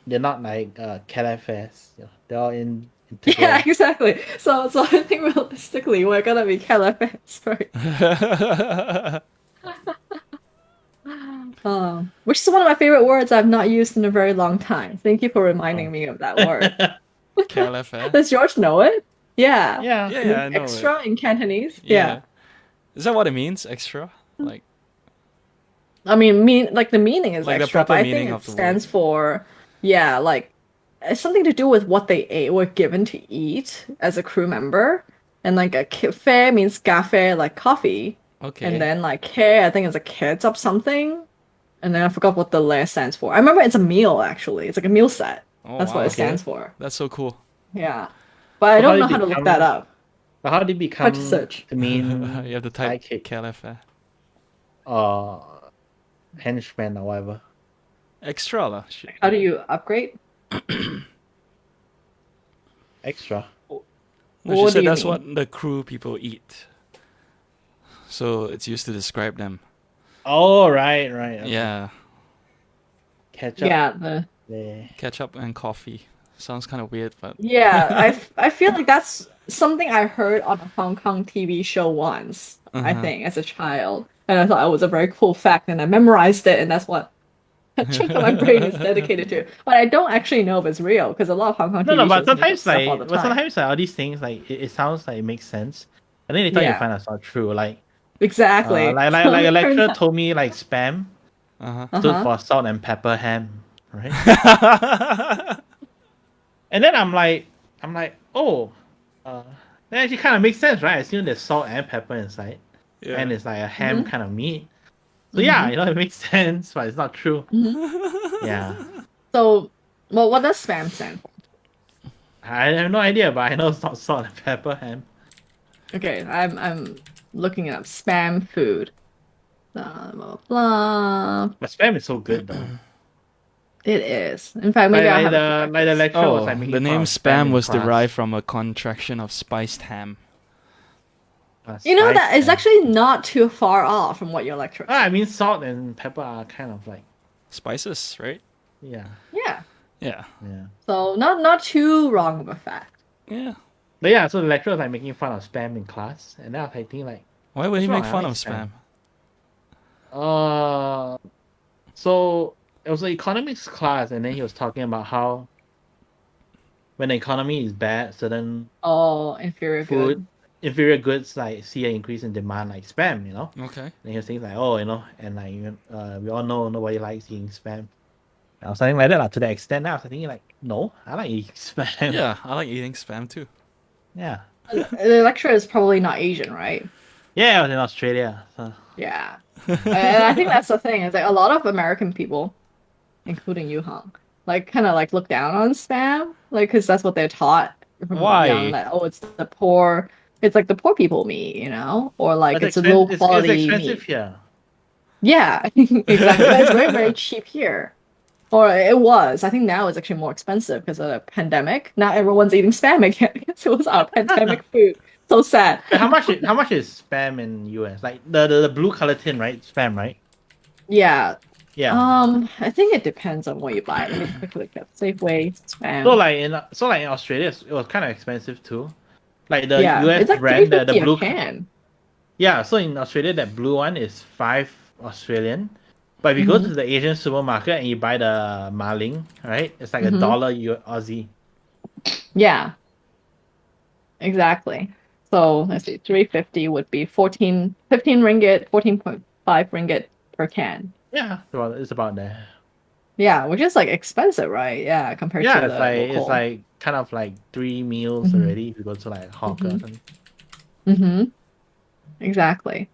C: They're not like Calafas. You know, they're all in.
B: Yeah, exactly. So I think realistically, we're gonna be Keller fans, right? Which is one of my favorite words I've not used in a very long time. Thank you for reminding me of that word.
A: KLFF.
B: Does George know it? Yeah.
C: Yeah.
A: Yeah, I know
B: Extra
A: it.
B: in Cantonese. Yeah.
A: Is that what it means? Extra? Like
B: I mean, the meaning is
A: Like the
B: extra,
A: proper
B: but I
A: meaning
B: think
A: of
B: it
A: the
B: stands for, yeah, like it's something to do with what they ate, were given to eat as a crew member, and like a cafe means cafe, like coffee,
A: okay.
B: and then like ke, I think it's a kids of something, and then I forgot what the le stands for. I remember it's a meal actually. It's like a meal set.
A: Oh,
B: That's what
A: wow.
B: it stands for.
A: That's so cool.
B: Yeah, but I
C: So how
B: don't know
C: did
B: how to
C: it
B: look
C: come-
B: that up.
C: But how did it become
B: search.
C: the main
A: You have to type
C: sidekick
A: KLFF.
C: henchman or whatever?
A: Extra lah. Shit.
B: How do you upgrade?
C: Extra.
A: No,
B: What
A: she
B: do
A: said
B: you
A: that's
B: mean?
A: what the crew people eat. So it's used to describe them.
C: Oh right. Okay.
A: Yeah.
C: Ketchup.
B: Yeah,
C: Yeah.
A: Ketchup and coffee. Sounds kind of weird, but
B: Yeah, I feel like that's something I heard on a Hong Kong TV show once, I
A: Uh-huh.
B: think, as a child. And I thought it was a very cool fact, and I memorized it, and that's what a chunk of my brain is dedicated to. But I don't actually know if it's real, because a lot of Hong Kong
C: No,
B: TV
C: but
B: shows make up
C: sometimes
B: stuff all
C: like,
B: the time.
C: all these things like it sounds like it makes sense, and then later you
B: Yeah.
C: find out it's not true. Like,
B: Exactly.
C: like
B: So
C: a
B: it turns
C: lecturer
B: out-
C: told me like spam stood
B: Uh-huh.
C: for salt and pepper ham, right? And then I'm like, oh, that actually kind of makes sense, right? I assume there's salt and pepper inside,
A: yeah.
C: and it's like a ham
B: Mm-hmm.
C: kind of meat. So yeah, it makes sense, but it's not true.
B: Mm-hmm.
C: Yeah,
B: So, well, what does spam stand for?
C: I have no idea, but I know it's not salt and pepper ham.
B: Okay, I'm looking it up. Spam food. Blah, blah, blah.
C: But spam is so good though.
B: It is. In fact, maybe I'll have it for
C: Like the lecturer was
A: Oh,
C: like making
A: the
C: fun
A: name
C: of
A: spam
C: in
A: was
C: class.
A: derived from a contraction of spiced ham.
B: You know, that is
C: Spice
B: actually not too far off from what your lecturer
C: ham. I mean, salt and pepper are kind of like
A: Spices, right?
C: yeah.
B: Yeah.
A: Yeah.
B: So not too wrong of a fact.
A: Yeah.
C: But yeah, so the lecturer was like making fun of spam in class, and then I was like thinking like,
A: Why would he
C: what's
A: make
C: wrong?
A: fun
C: I
A: of
C: like
A: spam?
C: So it was an economics class, and then he was talking about how when the economy is bad, certain
B: Oh, inferior good.
C: inferior goods like see an increase in demand, like spam, you know.
A: Okay.
C: And he was saying like, oh, you know, and like we all know nobody likes eating spam. I was saying like that to the extent that I was thinking like, no, I like eating spam.
A: Yeah, I like eating spam too.
C: Yeah.
B: The lecturer is probably not Asian, right?
C: Yeah, I was in Australia. So.
B: Yeah. And I think that's the thing, is like a lot of American people, including you, Hong, like kind of like look down on spam, like because that's what they're taught from
A: Why?
B: young, that oh, it's the poor, it's like the poor people meat, you know, or like
C: But
B: it's a low
C: it's
B: quality
C: expensive
B: meat.
C: here.
B: Yeah, exactly. But it's very, very cheap here. Or it was. I think now it's actually more expensive because of the pandemic. Not everyone's eating spam again because it was our pandemic food. So sad.
C: How much is spam in US? Like the blue color tin, right? Spam, right?
B: Yeah.
C: Yeah.
B: I think it depends on what you buy. Let me quickly look up Safeway spam.
C: So like in Australia, it was kind of expensive too. Like the
B: Yeah,
C: US
B: it's like
C: brand, the
B: 350 a
C: blue
B: can.
C: Yeah, so in Australia, that blue one is 5 Australian. But if you go to the Asian supermarket and you buy the Marling, right? It's like $1 Aussie.
B: Yeah, exactly. So let's see, 350 would be 15 ringgit, 14.5 ringgit per can.
C: Yeah, it's about there.
B: Yeah, which is like expensive, right? Yeah, compared
C: Yeah,
B: to
C: it's
B: the
C: like
B: local.
C: kind of like 3 meals already if you go to like hawker. or something.
B: Mm-hmm. Exactly.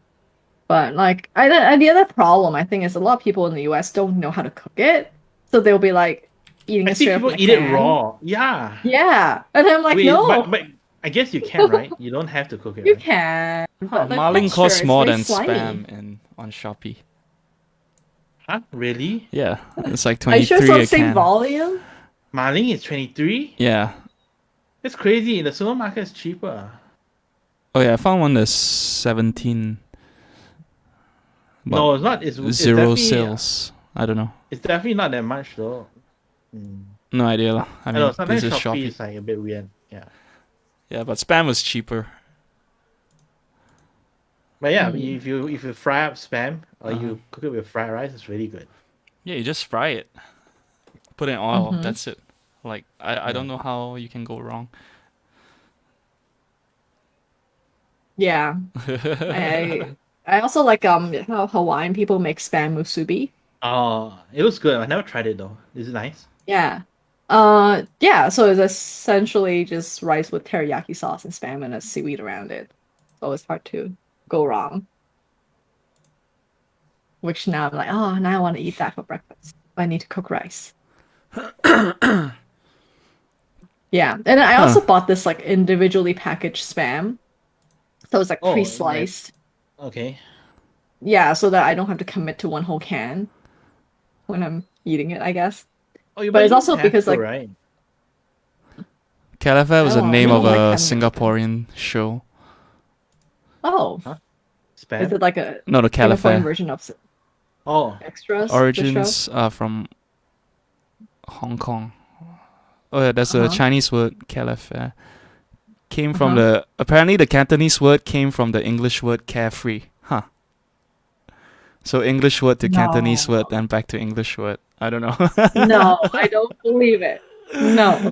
B: But like, the other problem I think is a lot of people in the US don't know how to cook it, so they'll be like eating
C: I
B: it
C: see
B: straight
C: people
B: from the
C: eat it
B: can.
C: raw. Yeah.
B: Yeah, and I'm like,
C: Wait,
B: no,
C: but I guess you can, right? You don't have to cook it,
B: you
C: right?
B: can,
A: Huh,
B: but the
A: Marlin
B: texture
A: costs
B: is
A: more
B: very
A: than
B: slimy.
A: spam on Shopee.
C: Huh? Really?
A: Yeah, it's like
B: Are you sure it's
A: 23
B: not the
A: a
B: same
A: can.
B: volume?
C: Marling is 23?
A: Yeah.
C: That's crazy. The supermarket is cheaper.
A: Oh yeah, I found one that's 17. But
C: No, it's not. It's
A: zero
C: definitely
A: sales. I don't know.
C: it's definitely not that much though. Mm.
A: No idea lah. I
C: I know
A: mean,
C: sometimes
A: this is
C: Shopee
A: Shopee.
C: is like a bit weird. Yeah.
A: Yeah, but spam was cheaper.
C: But yeah,
B: Mm.
C: if you fry up spam or
A: Uh-huh.
C: you cook it with fried rice, it's really good.
A: Yeah, you just fry it. Put it in oil.
B: Mhm.
A: That's it. Like I don't know how you can go wrong.
B: Yeah, I also like how Hawaiian people make spam musubi.
C: Oh, it was good. I never tried it though. Is it nice?
B: Yeah. Yeah, so it's essentially just rice with teriyaki sauce and spam and a seaweed around it. So it's hard to go wrong. Which now I'm like, oh, now I want to eat that for breakfast. I need to cook rice. Yeah, and then I also bought this like individually packaged spam. So it's like
C: Oh,
B: pre-sliced.
C: Okay.
B: Yeah, so that I don't have to commit to one whole can when I'm eating it, I guess.
C: Oh,
B: But it's
C: you
B: also
C: have
B: because
C: to,
B: like
C: right?
A: Calafel was the
B: Oh,
A: name
B: no,
A: of
B: like
A: a
B: I'm-
A: Singaporean show.
B: oh,
C: Huh?
B: is
C: Spam.
B: it like a
A: No, the
B: Singaporean
A: Calafel.
B: version of
C: Oh,
B: extras? the show?
A: Origins are from Hong Kong. Oh yeah, that's a
B: Uh-huh.
A: Chinese word, Calafel. Came from apparently the Cantonese word came from the English word carefree. Huh. So English word to Cantonese word, then back to English word. I don't know.
B: No, I don't believe it. No.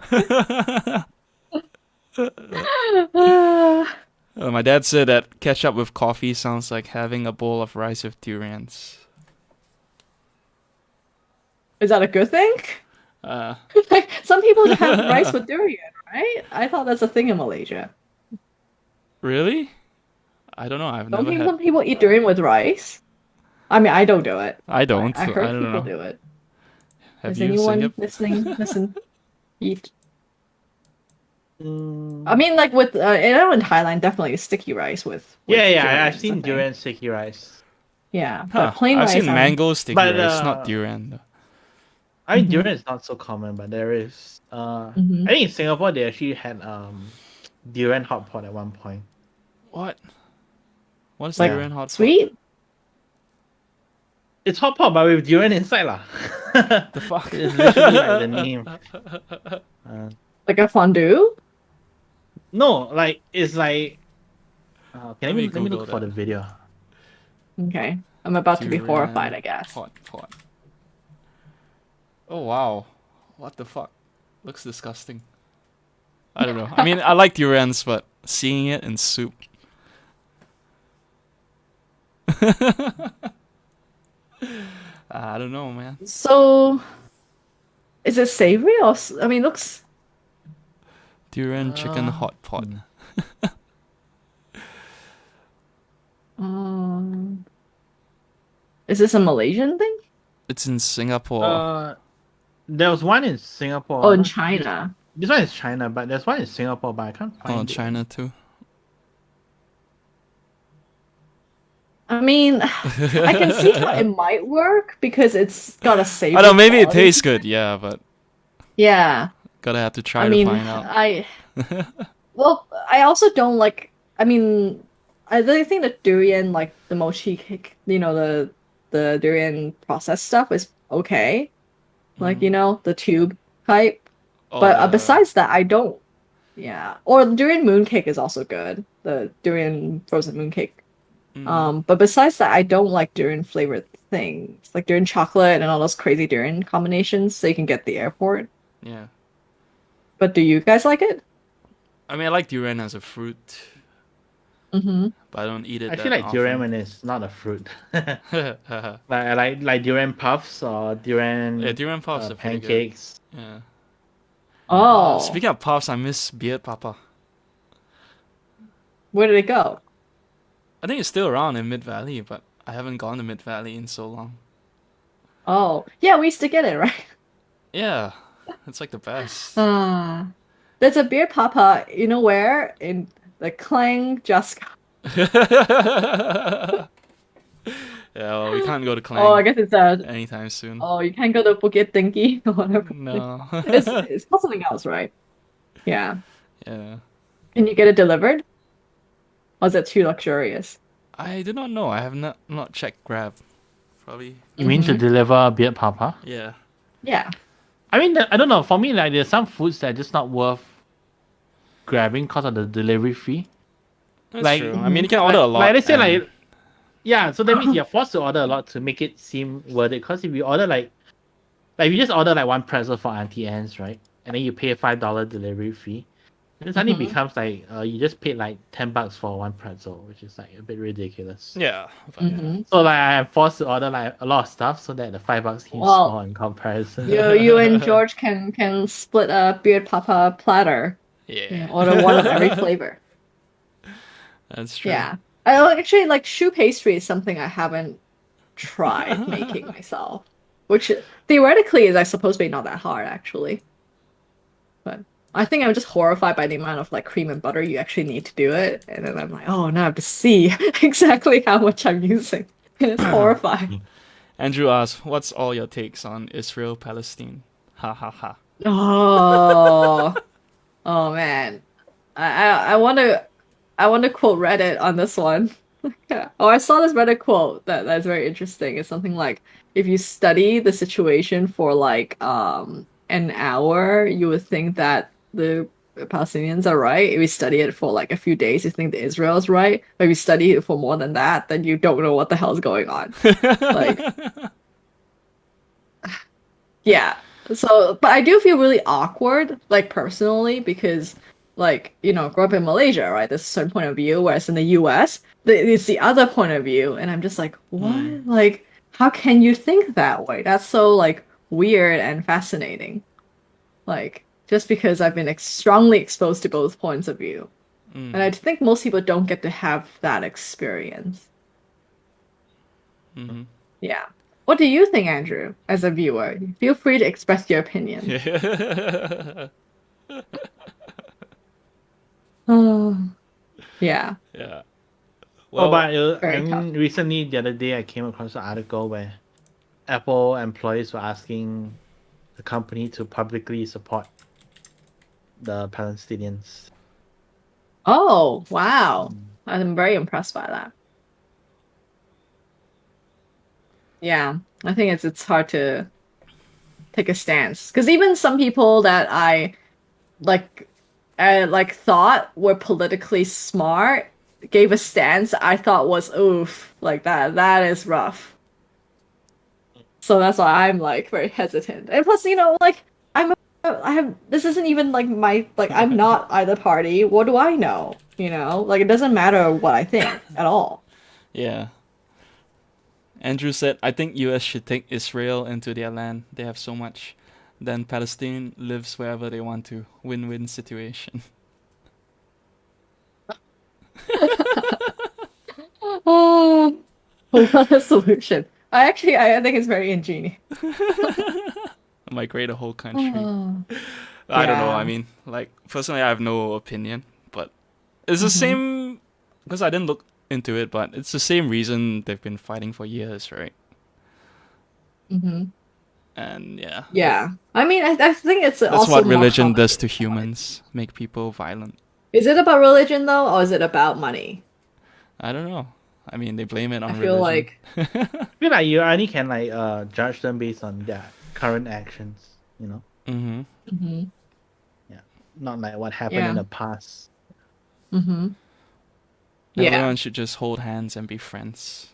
A: My dad said that ketchup with coffee sounds like having a bowl of rice with durians.
B: Is that a good thing? Like, some people have rice with durian, right? I thought that's a thing in Malaysia.
A: Really? I don't know. I've
B: Don't
A: never
B: some
A: had.
B: people eat durian with rice? I mean, I don't do it.
A: I don't.
B: I heard
A: I don't
B: people
A: know.
B: do it.
A: Have
B: Is
A: you,
B: anyone
A: Singap?
B: listening? Listen, eat.
C: mm,
B: I mean, like with in Thailand, definitely sticky rice with
C: yeah,
B: durian
C: I've
B: is a
C: seen
B: thing.
C: durian sticky rice.
B: Yeah,
A: Huh.
B: but plain
A: I've
B: rice,
A: seen mango sticky
C: But,
A: rice, not durian. Though.
C: I mean,
B: Mhm.
C: durian is not so common, but there is.
B: Mhm.
C: I think in Singapore they actually had durian hot pot at one point.
A: What? What is
B: Like
A: durian hot pot?
B: sweet.
C: It's hot pot, but with durian inside lah.
A: The fuck?
C: It's literally like the name.
B: Like a fondue?
C: No, like it's like. Okay, let me
A: Google
C: look for the
A: that.
C: video.
B: Okay. I'm about to be horrified,
A: Durian
B: I guess.
A: hot pot. Oh wow, what the fuck? Looks disgusting. I don't know. I mean, I like durians, but seeing it in soup. I don't know, man.
B: So, is it savory or? I mean, looks.
A: Durian chicken hot pot.
B: Um, is this a Malaysian thing?
A: It's in Singapore.
C: There was one in Singapore.
B: Oh, in China.
C: This one is China, but there's one in Singapore, but I can't find it.
A: China too.
B: I mean, I can see how it might work because it's got a savory.
A: I don't know, maybe it
B: quality.
A: tastes good, yeah, but
B: Yeah.
A: gotta have to try
B: I
A: to
B: mean,
A: find out.
B: well, I also don't like. I mean, I really think the durian, like the mochi cake, the durian processed stuff is okay. Like the tube type.
A: Oh,
B: But besides that, I don't. Yeah. Or durian mooncake is also good. The durian frozen mooncake. But besides that, I don't like durian flavored things like durian chocolate and all those crazy durian combinations that you can get at the airport.
A: yeah.
B: But do you guys like it?
A: I mean, I like durian as a fruit,
B: Mm-hmm.
A: but I don't eat it
C: I
A: that
C: feel like durian
A: often.
C: when it's not a fruit. Like I like durian puffs or durian
A: Yeah, durian puffs are pretty
C: pancakes.
A: good. Yeah.
B: Oh,
A: Speaking of puffs, I miss Beard Papa.
B: where did it go?
A: I think it's still around in Mid Valley, but I haven't gone to Mid Valley in so long.
B: Oh, yeah, we used to get it, right?
A: Yeah, it's like the best.
B: There's a beer papa, you know where? In the Klang Just.
A: Yeah, well, we can't go to
B: Oh, I
A: Klang
B: guess it's
A: anytime soon.
B: Oh, you can't go to Bukit Tinggi or whatever.
A: No.
B: It's called something else, right? Yeah.
A: Yeah.
B: Can you get it delivered? Or is that too luxurious?
A: I do not know. I have not checked Grab. Probably.
C: You mean to deliver beard papa?
A: Yeah.
B: Yeah.
C: I mean, I don't know. For me, like there's some foods that are just not worth grabbing because of the delivery fee.
A: That's
C: Like-
A: true. I mean, you can order a lot.
C: Like let's say
A: and-
C: like, yeah. So that means you're forced to order a lot to make it seem worth it. Because if you order like if you just order like one pretzel for Auntie Anne's, right, and then you pay a $5 delivery fee, then it suddenly becomes like you just paid like $10 for one pretzel, which is like a bit ridiculous.
A: Yeah. but yeah.
B: Mm-hmm.
C: So like I am forced to order like a lot of stuff so that the $5 seems
B: Well,
C: small in comparison.
B: You and George can split a beard papa platter.
A: Yeah.
B: Order one of every flavor.
A: That's true.
B: Yeah. I actually like choux pastry is something I haven't tried making myself. Which theoretically is I suppose be not that hard actually. But I think I'm just horrified by the amount of like cream and butter you actually need to do it. And then I'm like, oh now I have to see exactly how much I'm using. And it's horrifying.
A: Andrew asks, "What's all your takes on Israel Palestine?" Ha ha ha.
B: Oh, oh man, I want to quote Reddit on this one. Oh, I saw this Reddit quote that's very interesting. It's something like, if you study the situation for like an hour, you would think that the Palestinians are right. If you study it for like a few days, you think that Israel is right. But if you study it for more than that, then you don't know what the hell is going on. Like, yeah. So, but I do feel really awkward, like personally, because like, grew up in Malaysia, right? There's a certain point of view, whereas in the US, it's the other point of view. And I'm just like, what? Like, how can you think that way? That's so like weird and fascinating. Like, just because I've been strongly exposed to both points of view. And I think most people don't get to have that experience.
A: Mm-hmm.
B: Yeah. What do you think, Andrew, as a viewer? Feel free to express your opinion. Oh, yeah.
A: Yeah.
C: Well, but
B: very tough.
C: recently, the other day, I came across an article where Apple employees were asking the company to publicly support the Palestinians.
B: Oh, wow. I'm very impressed by that. Yeah, I think it's hard to take a stance. Because even some people that I like like thought were politically smart, gave a stance I thought was oof, like that is rough. So that's why I'm like very hesitant. And plus, like I have this isn't even like my like I'm not either party. What do I know? Like it doesn't matter what I think at all.
A: Yeah. Andrew said, I think US should take Israel into their land. They have so much. Then Palestine lives wherever they want to. Win-win situation.
B: Oh, what a solution. I think it's very ingenious.
A: Migrate a whole country.
B: Oh,
A: I don't know.
B: yeah.
A: I mean, like, personally, I have no opinion, but it's the same, because I didn't look into it, but it's the same reason they've been fighting for years, right?
B: Mm-hmm.
A: And yeah.
B: Yeah. I mean, I think it's
A: That's
B: also
A: what
B: more
A: religion does to
B: complicated.
A: humans, make people violent.
B: Is it about religion though, or is it about money?
A: I don't know. I mean, they blame it
B: I
A: on
B: feel
A: religion.
B: like,
C: I feel like you only can like judge them based on their current actions,
A: Mm-hmm.
B: mm-hmm.
C: Yeah, not like what happened in
B: Yeah.
C: the past.
B: Mm-hmm. Yeah.
A: Everyone should just hold hands and be friends.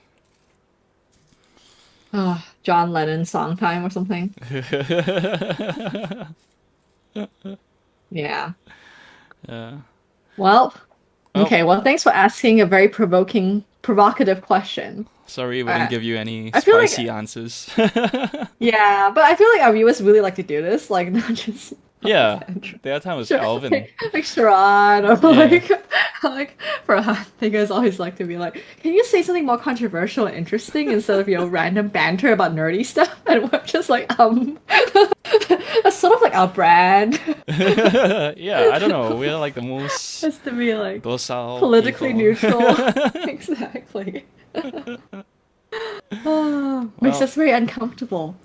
B: John Lennon song time or something. Yeah.
A: Yeah.
B: Well,
A: Well,
B: okay. Well, thanks for asking a very provocative question.
A: sorry we didn't
B: Uh,
A: give you any
B: I feel like,
A: spicy answers.
B: yeah, but I feel like our viewers really like to do this, like not just
A: Yeah.
B: Andrew.
A: The other time was
B: Sure,
A: Alvin.
B: like Sharon or
A: Yeah.
B: like Farhan. They guys always like to be like, can you say something more controversial and interesting instead of random banter about nerdy stuff? And we're just like, that's sort of like our brand.
A: Yeah, I don't know. We're like the most
B: Just to be like
A: docile
B: politically
A: people.
B: neutral. Exactly. Makes
A: Well.
B: us very uncomfortable.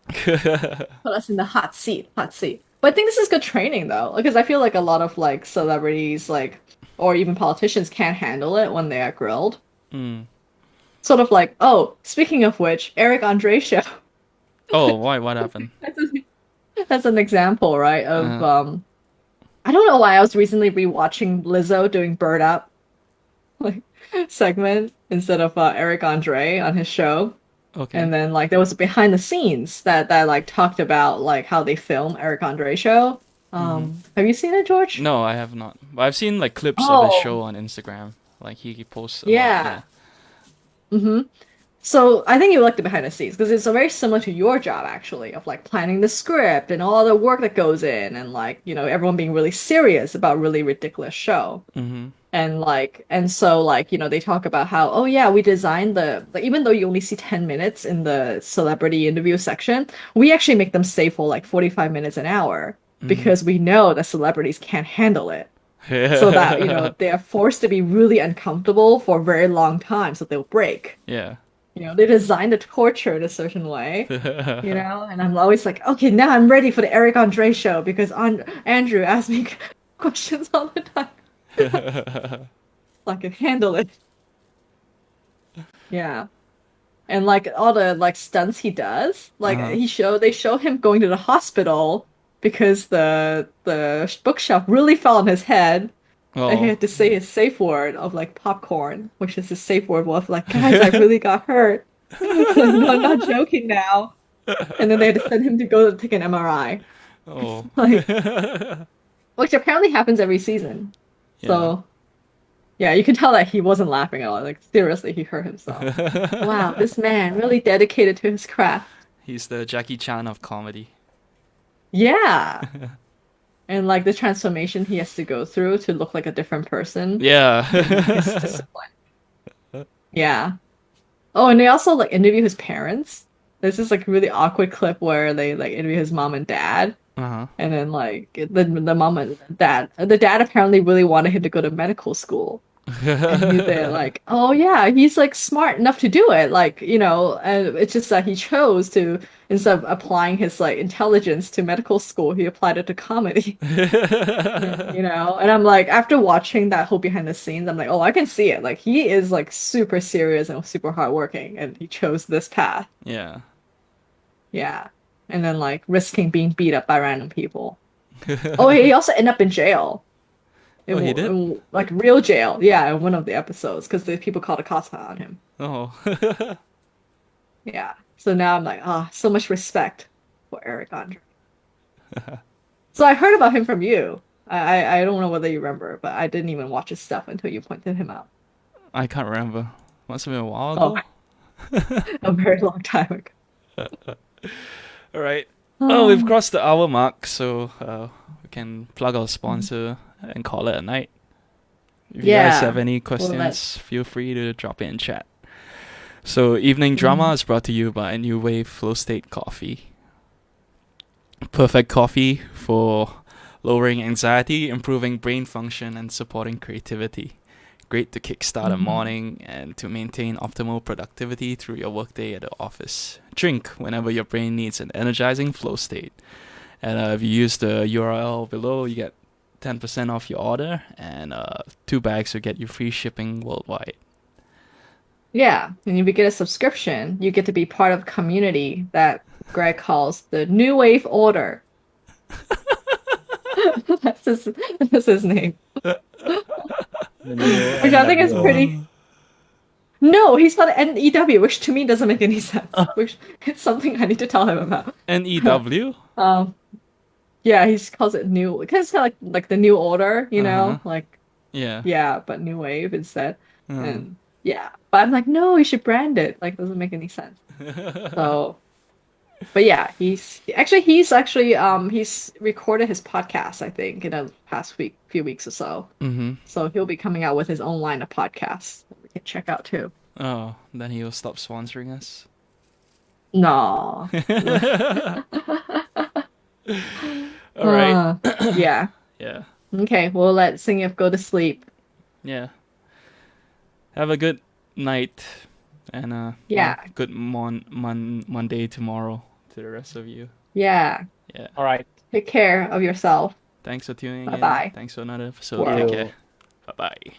B: Put us in the hot seat, hot seat. But I think this is good training though, because I feel like a lot of like celebrities, like or even politicians, can't handle it when they are grilled.
A: Mm.
B: Sort of like, oh, speaking of which, Eric Andre show.
A: Oh, why? What happened?
B: That's an example, right? Of
A: Uh,
B: I don't know why I was recently rewatching Lizzo doing Bird Up, like segment instead of Eric Andre on his show.
A: okay.
B: And then like there was behind the scenes that like talked about like how they film Eric Andre show. Have you seen it, George?
A: No, I have not. But I've seen like clips of his
B: Oh,
A: show on Instagram. Like he posts a lot. Yeah.
B: yeah. Mm-hmm. So I think you like the behind the scenes because it's very similar to your job actually of like planning the script and all the work that goes in and like everyone being really serious about really ridiculous show.
A: Mm-hmm.
B: And so like they talk about how, oh yeah, we designed the like even though you only see 10 minutes in the celebrity interview section, we actually make them stay for like 45 minutes an hour because we know that celebrities can't handle it. So that
A: Mm-hmm.
B: they are forced to be really uncomfortable for a very long time so they'll break.
A: Yeah.
B: They designed the torture in a certain way. And I'm always like, okay, now I'm ready for the Eric Andre show because Andrew asked me questions all the time. I can handle it. Yeah. And like all the like stunts he does, like
A: Uh-huh.
B: they show him going to the hospital because the bookshelf really fell on his head. And he
A: Oh.
B: had to say his safe word of like popcorn, which is his safe word was like, guys, I really got hurt. No, I'm not joking now. And then they had to send him to go to take an MRI.
A: Oh.
B: Like, which apparently happens every season.
A: Yeah.
B: So yeah, you can tell that he wasn't laughing at all. Like seriously, he hurt himself. Wow, this man really dedicated to his craft.
A: He's the Jackie Chan of comedy.
B: Yeah. And like the transformation he has to go through to look like a different person.
A: Yeah.
B: His discipline. Yeah. Oh, and they also like interview his parents. There's this like really awkward clip where they like interview his mom and dad.
A: Uh-huh.
B: And then like the mom and dad, the dad apparently really wanted him to go to medical school. And they're like, oh yeah, he's like smart enough to do it. Like, and it's just that he chose to, instead of applying his like intelligence to medical school, he applied it to comedy. And I'm like, after watching that whole behind the scenes, I'm like, oh, I can see it. Like he is like super serious and super hardworking, and he chose this path.
A: Yeah.
B: Yeah. And then like risking being beat up by random people. Oh, he also ended up in jail.
A: Oh, he did?
B: Like real jail. Yeah, in one of the episodes because the people called a kata on him.
A: Oh.
B: Yeah. So now I'm like, so much respect for Eric Andre. So I heard about him from you. I don't know whether you remember, but I didn't even watch his stuff until you pointed him out.
A: I can't remember. Must have been a while
B: Oh,
A: ago.
B: a very long time ago.
A: All right. Oh, we've crossed the hour mark, so we can plug our sponsor and call it a night. If you guys have any questions, feel free to drop it in chat. So, Evening Drama is brought to you by New Wave Flow State Coffee. Perfect coffee for lowering anxiety, improving brain function, and supporting creativity. Great to kickstart a morning and to maintain optimal productivity through your workday at the office. Drink whenever your brain needs an energizing flow state. And if you use the URL below, you get 10% off your order, and 2 bags will get you free shipping worldwide.
B: Yeah, and if you get a subscription, you get to be part of a community that Greg calls the New Wave Order. That's his name. Which I think is pretty... No, he's not NEW, which to me doesn't make any sense. Which it's something I need to tell him about.
A: NEW?
B: Yeah, he calls it new because it's kind of like the new order, you know, like
A: yeah,
B: but new wave instead. And yeah, but I'm like, no, you should brand it. Like, doesn't make any sense. So, but yeah, he's actually he's recorded his podcast, I think, in the past few weeks or so. So he'll be coming out with his own line of podcasts that we can check out too.
A: Oh, then he'll stop sponsoring us.
B: No.
A: All right.
B: Yeah.
A: Yeah.
B: Okay, we'll let Singif go to sleep.
A: Yeah. Have a good night and good Monday tomorrow to the rest of you.
B: Yeah.
A: Yeah.
C: All right.
B: Take care of yourself.
A: Thanks for tuning
B: Bye-bye.
A: in. Thanks for another episode. Take care. Bye-bye.